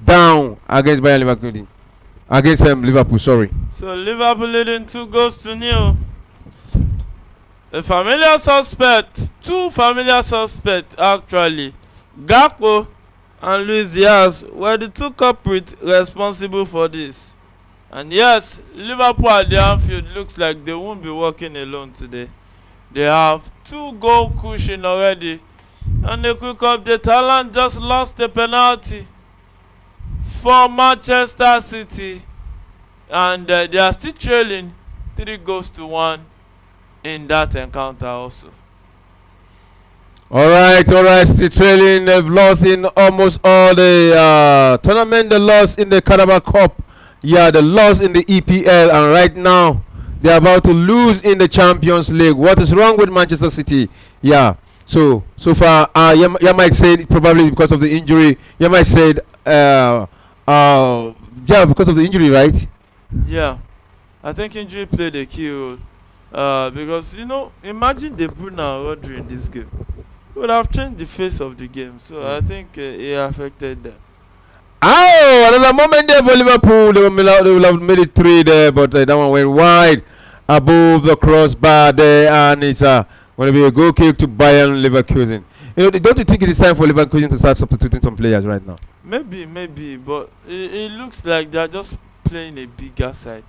down against Bayern Leverkusen. Against Liverpool, sorry. So Liverpool leading 2-0. A familiar suspect, 2 familiar suspects actually. Gakpo and Luis Diaz were the 2 culprits responsible for this. And yes, Liverpool at the Anfield looks like they won't be working alone today. They have 2 goal cushion already. And a quick update, Haaland just lost a penalty for Manchester City. And they are still trailing 3-1 in that encounter also. All right, still trailing. They've lost in almost all the tournament. They lost in the Carabao Cup. Yeah, they lost in the EPL. And right now, they're about to lose in the Champions League. What is wrong with Manchester City? Yeah, so far, you might say it probably because of the injury. You might say because of the injury, right? Yeah, I think injury played a key role. Because, imagine De Bruyne and Rodri in this game. Would have changed the face of the game, so I think it affected them. Oh, another moment there for Liverpool. They will have made it 3 there, but that one went wide above the crossbar there, and it's going to be a goal kick to Bayern Leverkusen. Don't you think it is time for Leverkusen to start substituting some players right now? Maybe, but it looks like they are just playing a bigger side.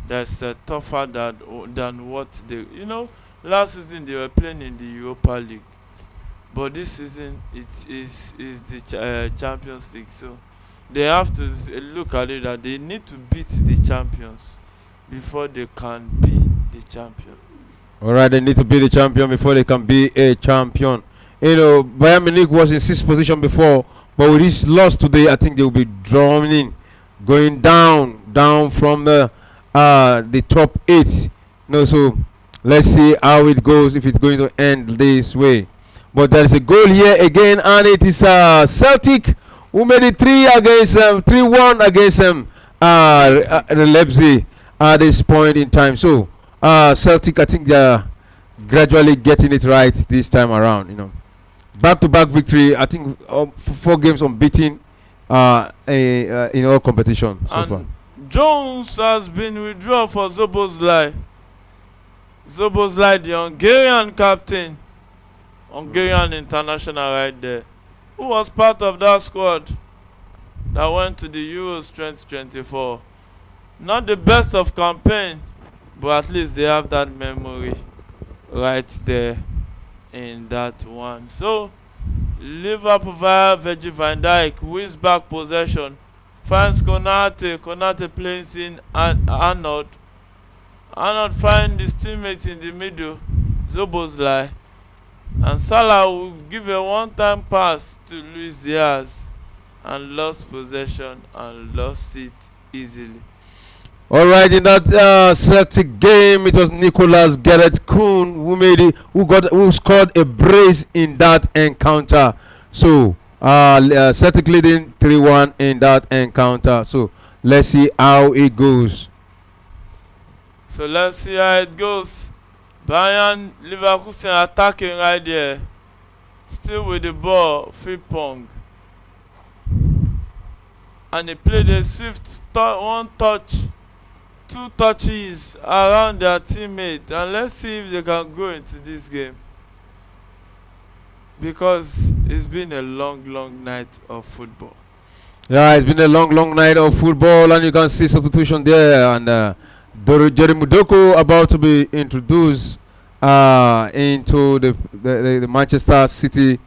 That's tougher than what they. Last season they were playing in the Europa League. But this season it is the Champions League, so they have to look at it that they need to beat the champions before they can be the champion. All right, they need to be the champion before they can be a champion. Bayern Munich was in 6th position before, but with this loss today, I think they will be droning, going down from the top 8. So let's see how it goes, if it's going to end this way. But there is a goal here again, and it is Celtic who made it 3-1 against Leipzig. Leipzig at this point in time. So Celtic, I think they're gradually getting it right this time around. Back-to-back victory. I think 4 games unbeaten in all competition so far. And Jones has been withdrawn for Zoboszlai. Zoboszlai, the Hungarian captain, Hungarian international right there, who was part of that squad that went to the Euros 2024. Not the best of campaign, but at least they have that memory right there in that one. So Liverpool via Virgil van Dijk wins back possession, finds Konate plays in Arnold finds his teammate in the middle, Zoboszlai, and Salah will give a one-time pass to Luis Diaz and lost possession and lost it easily. All right, in that Celtic game, it was Nicolas Gerrit-Kuhn who scored a brace in that encounter. So Celtic leading 3-1 in that encounter. So let's see how it goes. Bayern Leverkusen attacking right there. Still with the ball, Frimpong. And they played a swift one touch, 2 touches around their teammate. And let's see if they can go into this game, because it's been a long night of football. Yeah, it's been a long night of football, and you can see substitution there. And Jerry Mudoko about to be introduced into the Manchester City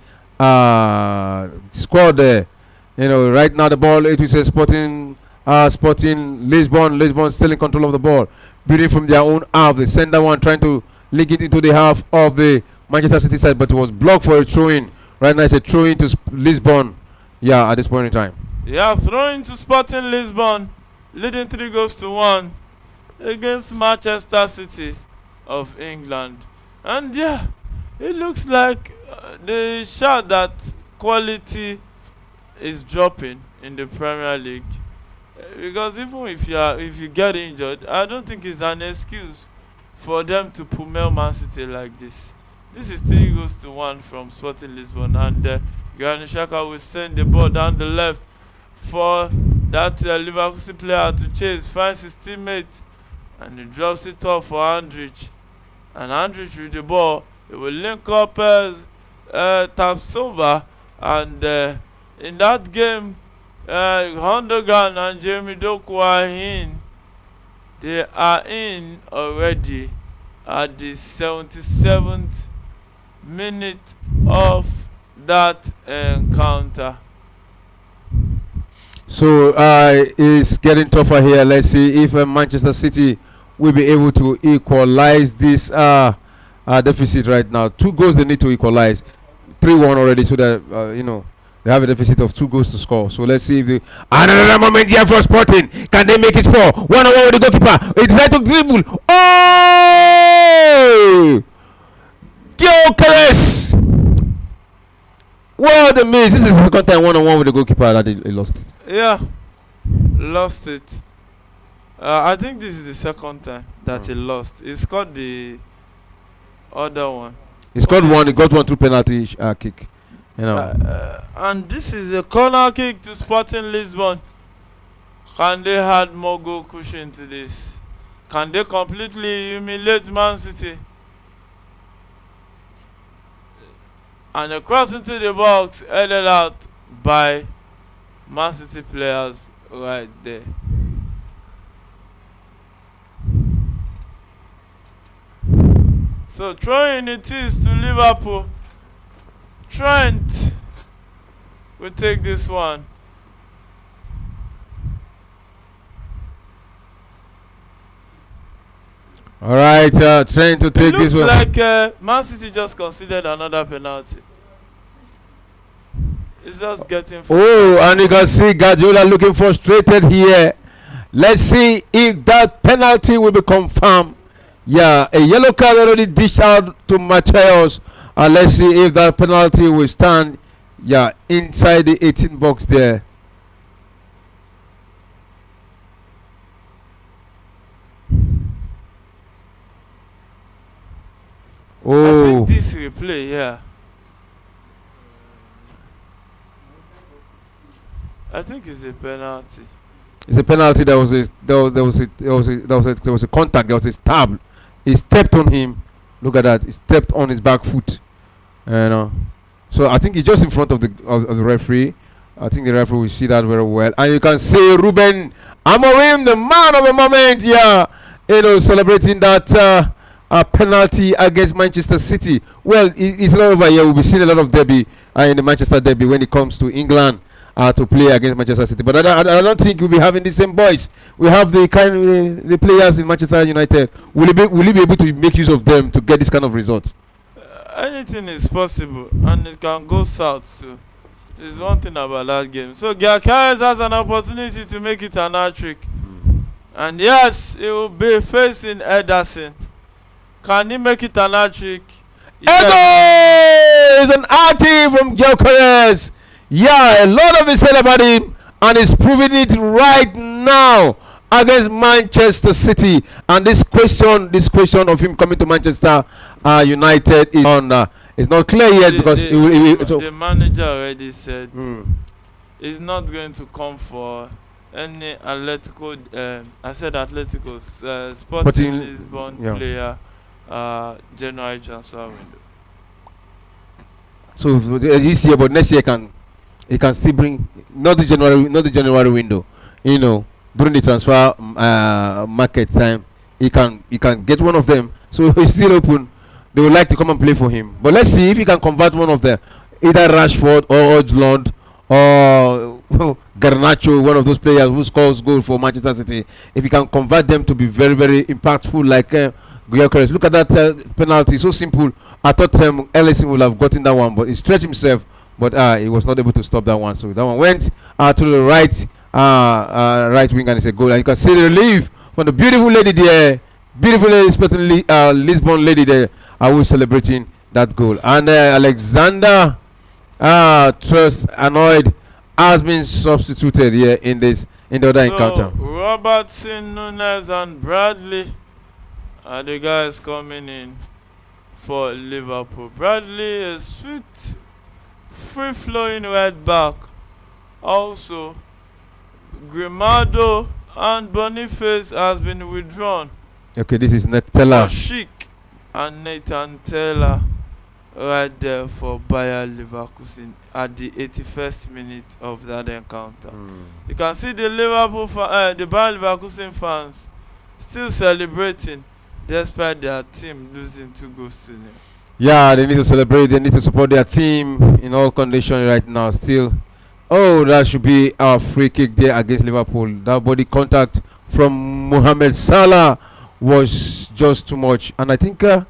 squad there. Right now the ball, it is a Sporting Lisbon. Lisbon still in control of the ball, beating from their own half. They send that one, trying to link it into the half of the Manchester City side, but it was blocked for a throw-in. Right now it's a throw-in to Lisbon. Yeah, at this point in time. Yeah, throw-in to Sporting Lisbon, leading 3-1 against Manchester City of England. And yeah, it looks like they shout that quality is dropping in the Premier League, because even if you get injured, I don't think it's an excuse for them to pummel Man City like this. This is 3-1 from Sporting Lisbon, and Granit Xhaka will send the ball down the left for that Leverkusen player to chase, finds his teammate, and he drops it off for Andrich. And Andrich with the ball, he will link up Tapsoba, and in that game, Hondogan and Jeremy Doku are in. They are in already at the 77th minute of that encounter. So it's getting tougher here. Let's see if Manchester City will be able to equalize this deficit right now. 2 goals they need to equalize. 3-1 already, so that they have a deficit of 2 goals to score. So let's see if they... Another moment here for Sporting. Can they make it 4? 1-1 with the goalkeeper. He decided to dribble. Oh! Gyökeres! What a miss. This is the second time 1-1 with the goalkeeper that he lost it. Yeah, lost it. I think this is the second time that he lost. He scored the other one. He scored one. He got one through penalty kick. And this is a corner kick to Sporting Lisbon. Can they add more goal cushion to this? Can they completely humiliate Man City? And a cross into the box, headed out by Man City players right there. So throwing it is to Liverpool. Trent will take this one. All right, Trent to take this one. It looks like Man City just considered another penalty. It's just getting... Oh, and you can see Guardiola looking frustrated here. Let's see if that penalty will be confirmed. Yeah, a yellow card already dished out to Mateus. Let's see if that penalty will stand. Yeah, inside the 18 box there. go. This replay here. I think it's a penalty. It's a penalty. There was a contact. There was a stab. He stepped on him. Look at that. He stepped on his back foot. So I think he's just in front of the referee. I think the referee will see that very well. And you can see Ruben Amorim, the man of the moment, celebrating that penalty against Manchester City. Well, it's not over here. We'll be seeing a lot of derby in the Manchester derby when it comes to England to play against Manchester City. But I don't think we'll be having the same boys. We have the players in Manchester United. Will he be able to make use of them to get this kind of result? Anything is possible, and it can go south too. There's one thing about that game. So Gyökeres has an opportunity to make it an hat-trick. And yes, he will be facing Ederson. Can he make it an hat-trick? It's an arty from Gyökeres. Yeah, a lot of it said about him, and he's proving it right now against Manchester City. And this question of him coming to Manchester United is on. It's not clear yet because the manager already said he's not going to come for any Atletico. I said Atletico Sporting Lisbon player January transfer window. So this year, but next year he can still bring not the January window. During the transfer market time, he can get one of them. So he's still open. They would like to come and play for him. But let's see if he can convert one of them. Either Rashford or Hojlund or Garnacho, one of those players who scores goals for Manchester City. If he can convert them to be very, very impactful like Gyökeres. Look at that penalty. So simple. I thought Ellison would have gotten that one, but he stretched himself. But he was not able to stop that one. So that one went to the right wing, and it's a goal. And you can see the relief from the beautiful lady there. Beautiful lady, especially Lisbon lady there. I was celebrating that goal. And Alexander Trust-Arnold has been substituted here in the other encounter. Robertson, Nunes and Bradley are the guys coming in for Liverpool. Bradley is sweet, free-flowing right back. Also, Grimado and Boniface has been withdrawn. Okay, this is Netella. Chic and Nathan Taylor right there for Bayer Leverkusen at the 81st minute of that encounter. You can see the the Bayer Leverkusen fans still celebrating despite their team losing 2-0. Yeah, they need to celebrate. They need to support their team in all conditions right now. Still, that should be our free kick there against Liverpool. That body contact from Mohamed Salah was just too much, and I think will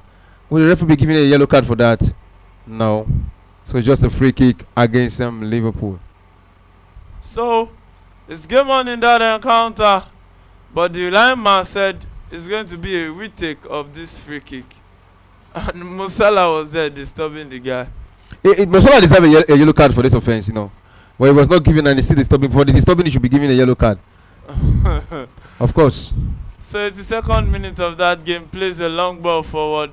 the referee be giving a yellow card for that? No, so just a free kick against Liverpool. So it's game on in that encounter, but the lineman said it's going to be a retake of this free kick, and Musala was there disturbing the guy. Musala deserved a yellow card for this offense, but he was not given, and he's still disturbing. For the disturbing, he should be given a yellow card. Of course. So the second minute of that game, plays a long ball forward,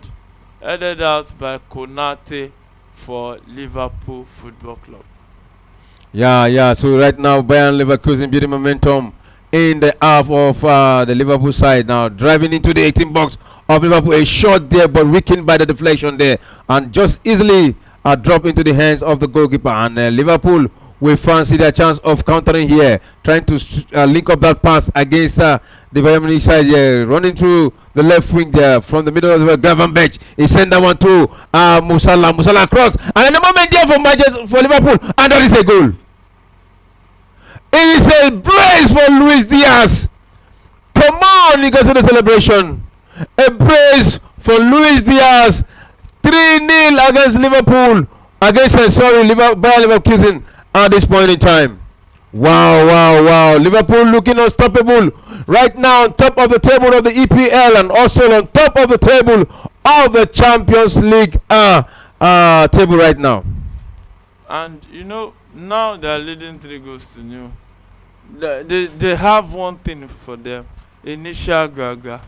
headed out by Konate for Liverpool Football Club. Yeah. So right now, Bayern Leverkusen building momentum in the half of the Liverpool side now, driving into the 18 box of Liverpool. A shot there, but weakened by the deflection there, and just easily drop into the hands of the goalkeeper. And Liverpool will fancy their chance of countering here, trying to link up that pass against the Bayern Munich side here, running through the left wing there from the middle of the Gravenberch. He sent that one to Musala. Musala cross, and in the moment there for Liverpool, and that is a goal. It is a brace for Luis Diaz. Come on, you can see the celebration. A brace for Luis Diaz. 3-0 against Liverpool. Bayern Leverkusen at this point in time. Wow. Liverpool looking unstoppable right now, on top of the table of the EPL, and also on top of the table of the Champions League table right now. And now they are leading 3-0. They have one thing for them: initial gaga.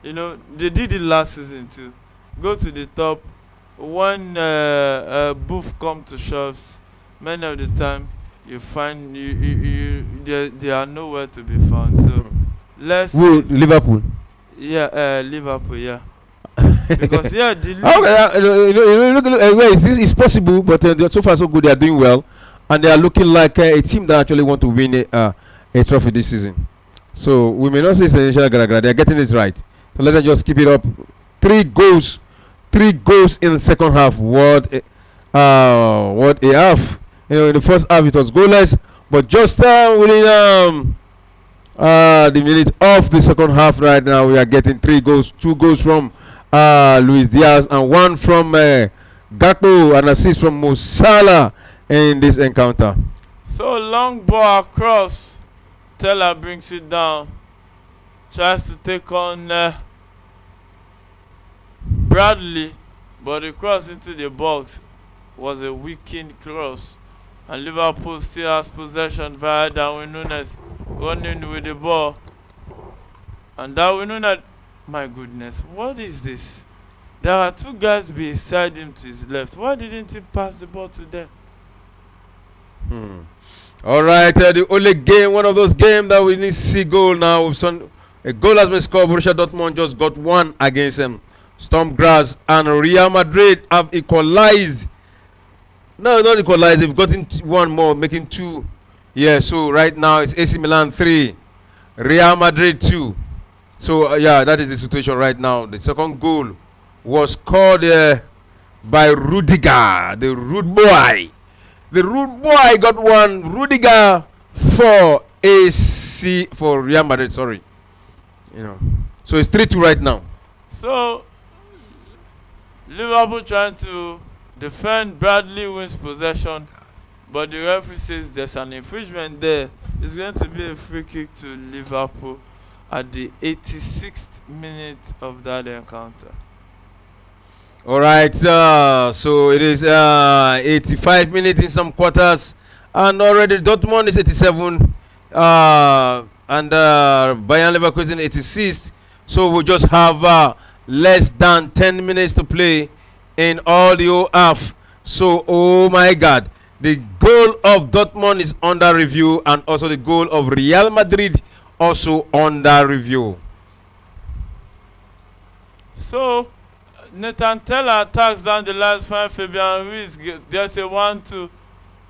They did it last season too. Go to the top when booth come to shops, many of the time you find they are nowhere to be found. So let's Who, see. Liverpool? Yeah, Liverpool, yeah. Because yeah, the league, Okay, well, it's possible, but so far so good. They are doing well, and they are looking like a team that actually want to win a trophy this season. So we may not say sensational gara. They are getting it right. So let us just keep it up. 3 goals, 3 goals in the second half. What a half! In the first half it was goalless, but just within the minute of the second half right now we are getting 3 goals, 2 goals from Luis Diaz and one from Gakpo, an assist from Mo Salah in this encounter. so long ball across. Teller brings it down. Tries to take on Bradley, but the cross into the box was a weakened cross. And Liverpool still has possession via Darwin Nunes running with the ball. And Darwin Nunes, my goodness, what is this? There are 2 guys beside him to his left. Why didn't he pass the ball to them? All right, the only game, one of those games that we need to see goal now. A goal has been scored. Borussia Dortmund just got one against Stormgrass, and Real Madrid have equalized. No, not equalized. They've gotten one more, making 2. Yeah, so right now it's AC Milan 3, Real Madrid 2. So yeah, that is the situation right now. The second goal was scored by Rudiger, the rude boy. The rude boy got one. Rudiger for Real Madrid. Sorry, So it's 3-2 right now. So Liverpool trying to defend. Bradley wins possession, but the referee says there's an infringement there. It's going to be a free kick to Liverpool at the 86th minute of that encounter. All right, so it is 85 minutes in some quarters, and already Dortmund is 87, and Bayern Leverkusen 86. So we just have less than 10 minutes to play in all the half. So, oh my God, the goal of Dortmund is under review, and also the goal of Real Madrid also under review. So Nathan Teller attacks down the last find Fabian Ruiz. There's a 1-2.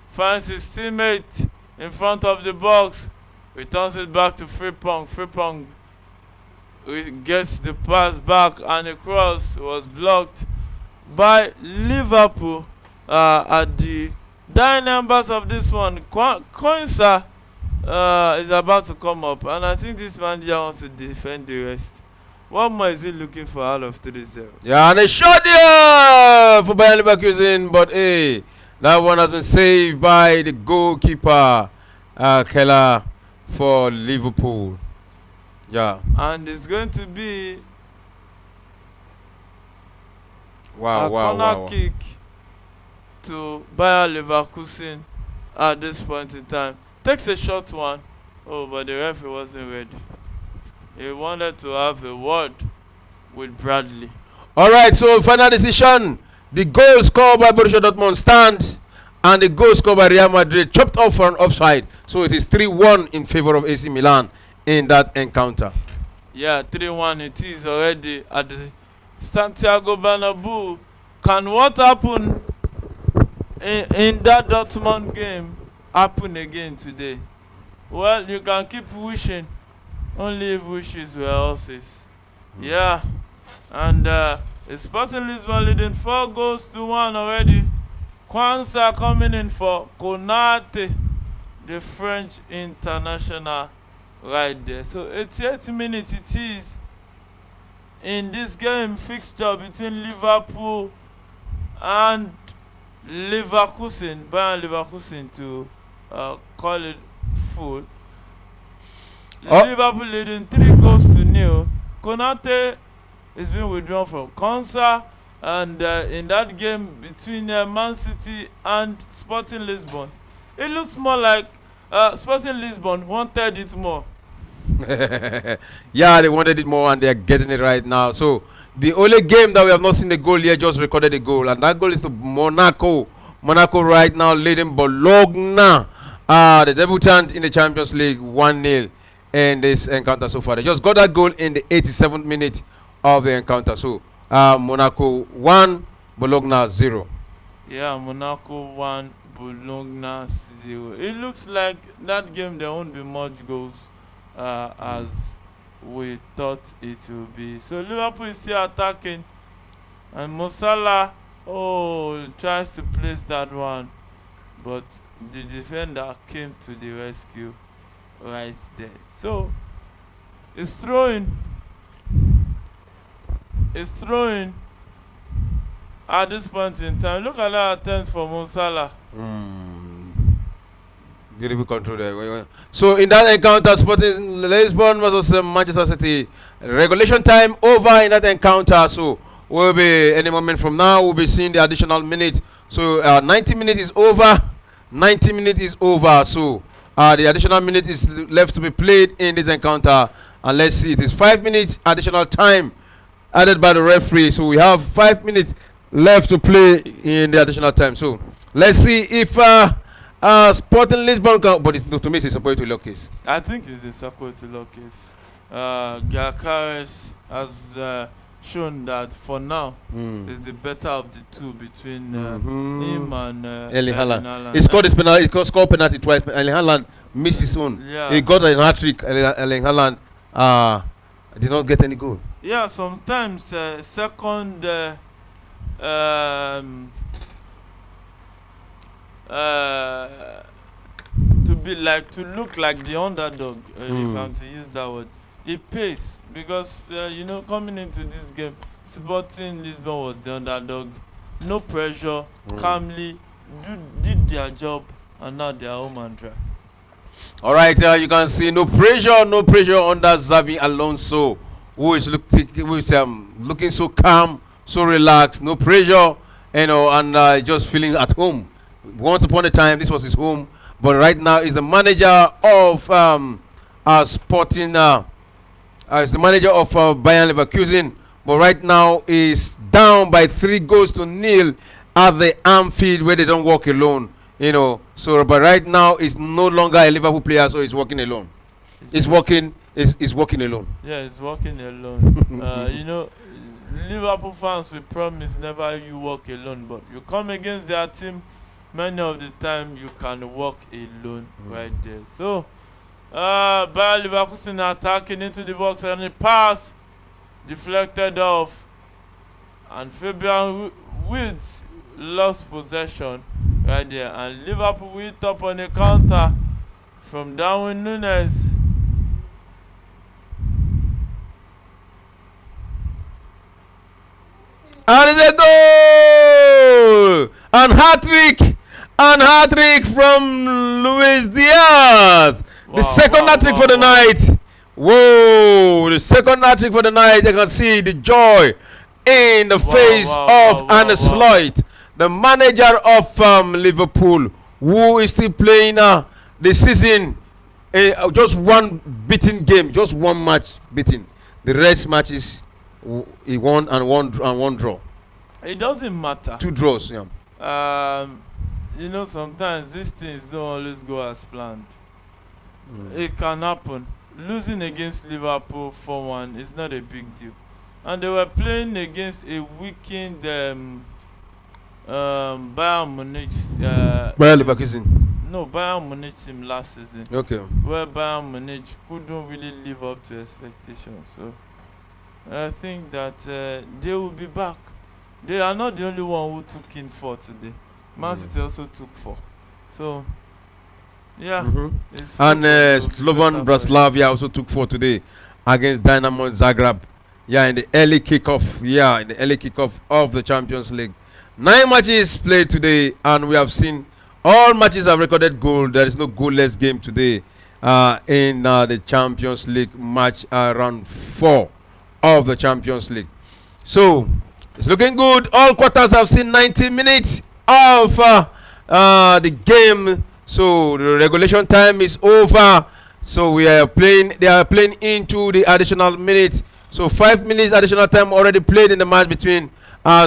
Finds his teammate in front of the box. Returns it back to Frimpong. Frimpong gets the pass back, and the cross was blocked by Liverpool at the dying numbers of this one. Coinsa is about to come up, and I think this man here wants to defend the rest. What more is he looking for out of 3-0? Yeah, and a shot there for Bayern Leverkusen, but hey, that one has been saved by the goalkeeper, Keller, for Liverpool. Yeah. And it's going to be a Wow. kick to Bayer Leverkusen at this point in time. Takes a short one. Oh, but the referee wasn't ready. He wanted to have a word with Bradley. All right, so final decision. The goal scored by Borussia Dortmund stands, and the goal scored by Real Madrid chopped off for an offside. So it is 3-1 in favor of AC Milan in that encounter. Yeah, 3-1 it is already at the Santiago Bernabeu. Can what happen in that Dortmund game happen again today? Well, you can keep wishing. Only if wishes were horses. Yeah. And Sporting Lisbon leading 4-1 already. Kwanzaa coming in for Konate, the French international, right there. So 88 minutes it is in this game fixture between Liverpool and Leverkusen. Bayern Leverkusen to call it full. Liverpool leading 3-0. Konate is being withdrawn from Kwanzaa, and in that game between Man City and Sporting Lisbon, it looks more like Sporting Lisbon wanted it more. Yeah, they wanted it more, and they are getting it right now. So The only game that we have not seen the goal yet just recorded a goal, and that goal is to Monaco. Monaco right now leading Bologna, the debutant in the Champions League, 1-0 in this encounter so far. They just got that goal in the 87th minute of the encounter. So Monaco 1, Bologna 0. Yeah, Monaco 1, Bologna 0. It looks like that game there won't be much goals as we thought it would be. So Liverpool is still attacking, and Mo Salah tries to place that one, but the defender came to the rescue right there. So it's throwing at this point in time. Look at that attempt for Mo Salah. Beautiful control there. So in that encounter, Sporting Lisbon versus Manchester City. Regulation time over in that encounter. So we'll be any moment from now. We'll be seeing the additional minute. So 90 minutes is over. 90 minutes is over. So the additional minute is left to be played in this encounter. And let's see, it is 5 minutes additional time added by the referee. So we have 5 minutes left to play in the additional time. So let's see if Sporting Lisbon can, but to me it's a support to low case. I think it's a support to low case. Gyökeres has shown that for now is the better of the two between him and Erling Haaland. He scored his penalty. He scored penalty twice. Erling Haaland missed his own. Yeah. He got a hat trick. Erling Haaland did not get any goal. Yeah, sometimes second to look like the underdog, if I'm to use that word, it pays because coming into this game, Sporting Lisbon was the underdog, no pressure, calmly did their job, and now they are home and dry. All right, you can see no pressure under Xavi Alonso, who is looking so calm, so relaxed, no pressure, and just feeling at home. Once upon a time, this was his home, but right now he's the manager of Sporting. He's the manager of BAYER Leverkusen, but right now is down by 3-0 at the Anfield, where they don't walk alone. So but right now he's no longer a Liverpool player, so he's walking alone. He's walking alone. Yeah, he's walking alone. Liverpool fans will promise never you walk alone, but you come against their team, many of the time you can walk alone right there. So BAYER Leverkusen attacking into the box, and a pass deflected off, and Fabian Wirtz lost possession right there, and Liverpool went up on a counter from Darwin Núñez. And it's a goal! And hat-trick from Luis Diaz. The second hat-trick for the night. Whoa! The second hat-trick for the night. You can see the joy in the face of Arne Slot, the manager of Liverpool, who is still playing the season. Just one beaten game, just one match beaten. The rest matches he won and one draw. It doesn't matter. 2 draws, yeah. Sometimes these things don't always go as planned. It can happen. Losing against Liverpool 4-1 is not a big deal. And they were playing against a weakened Bayern Munich. BAYER Leverkusen. No, Bayern Munich team last season. Okay. Where Bayern Munich couldn't really live up to expectations. So I think that they will be back. They are not the only one who took in 4 today. Man City also took 4. So, yeah. And Slovan Bratislava also took 4 today against Dynamo Zagreb. Yeah, in the early kickoff. Yeah, in the early kickoff of the Champions League. 9 matches played today, and we have seen all matches have recorded goal. There is no goalless game today in the Champions League match round 4 of the Champions League. So it's looking good. All quarters have seen 90 minutes of the game. So the regulation time is over. So we are playing. They are playing into the additional minute. So 5 minutes additional time already played in the match between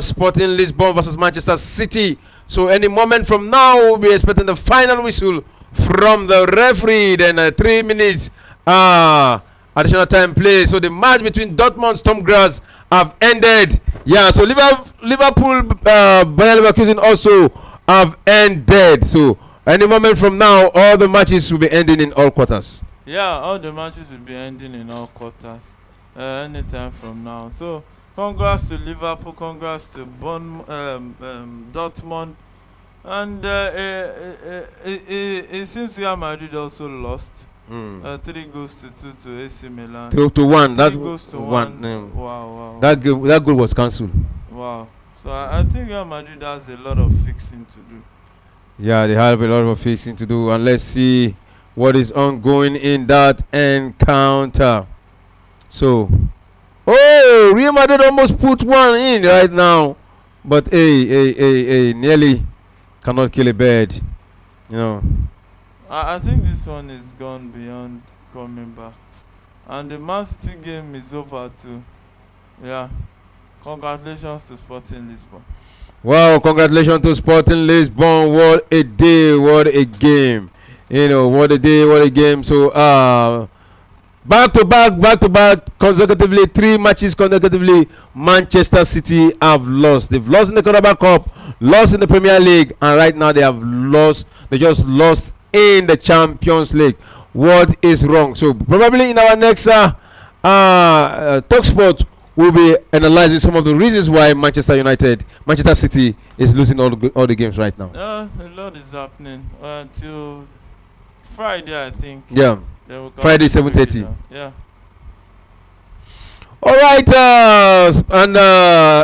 Sporting Lisbon versus Manchester City. So any moment from now, we'll be expecting the final whistle from the referee. Then 3 minutes additional time play. So the match between Dortmund Storm Graz have ended. Yeah, so Liverpool Bayer Leverkusen also have ended. So any moment from now, all the matches will be ending in all quarters. Yeah, all the matches will be ending in all quarters anytime from now. So congrats to Liverpool, congrats to Dortmund, and it seems Real Madrid also lost. 3 goals to 2 to AC Milan. 2 to 1. That goes to 1. Wow. That goal was cancelled. Wow. So I think Real Madrid has a lot of fixing to do. Yeah, they have a lot of fixing to do, and let's see what is ongoing in that encounter. So, Real Madrid almost put one in right now, but nearly cannot kill a bird, you know. I think this one is gone beyond coming back, and the Man City game is over too. Yeah, congratulations to Sporting Lisbon. Wow, congratulations to Sporting Lisbon. What a day, what a game. You know, what a day, what a game. So, back to back, consecutively, 3 matches consecutively, Manchester City have lost. They've lost in the Carabao Cup, lost in the Premier League, and right now they have lost. They just lost in the Champions League. What is wrong? So, probably in our next Talk Sport, we'll be analyzing some of the reasons why Manchester City is losing all the games right now. A lot is happening until Friday, I think. Yeah, Friday 7:30. Yeah. All right, and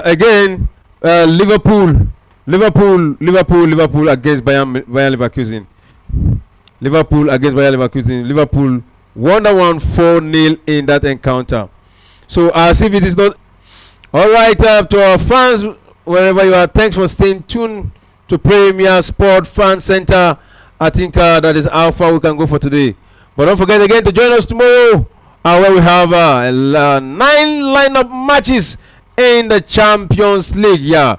again, Liverpool against Bayer Leverkusen. Liverpool against Bayer Leverkusen. Liverpool won 4-0 in that encounter. So as if it is not. All right, to our fans wherever you are, thanks for staying tuned to Premier Sport Fan Center. I think that is how far we can go for today. But don't forget again to join us tomorrow, where we have 9 lineup matches in the Champions League. Yeah.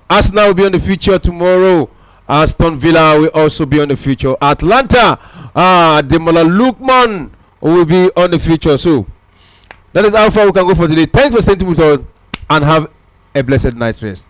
Arsenal will be on the feature tomorrow. Aston Villa will also be on the feature. Atlanta, Demola Lukman will be on the feature. So that is how far we can go for today. Thanks for staying with us, and have a blessed night's rest.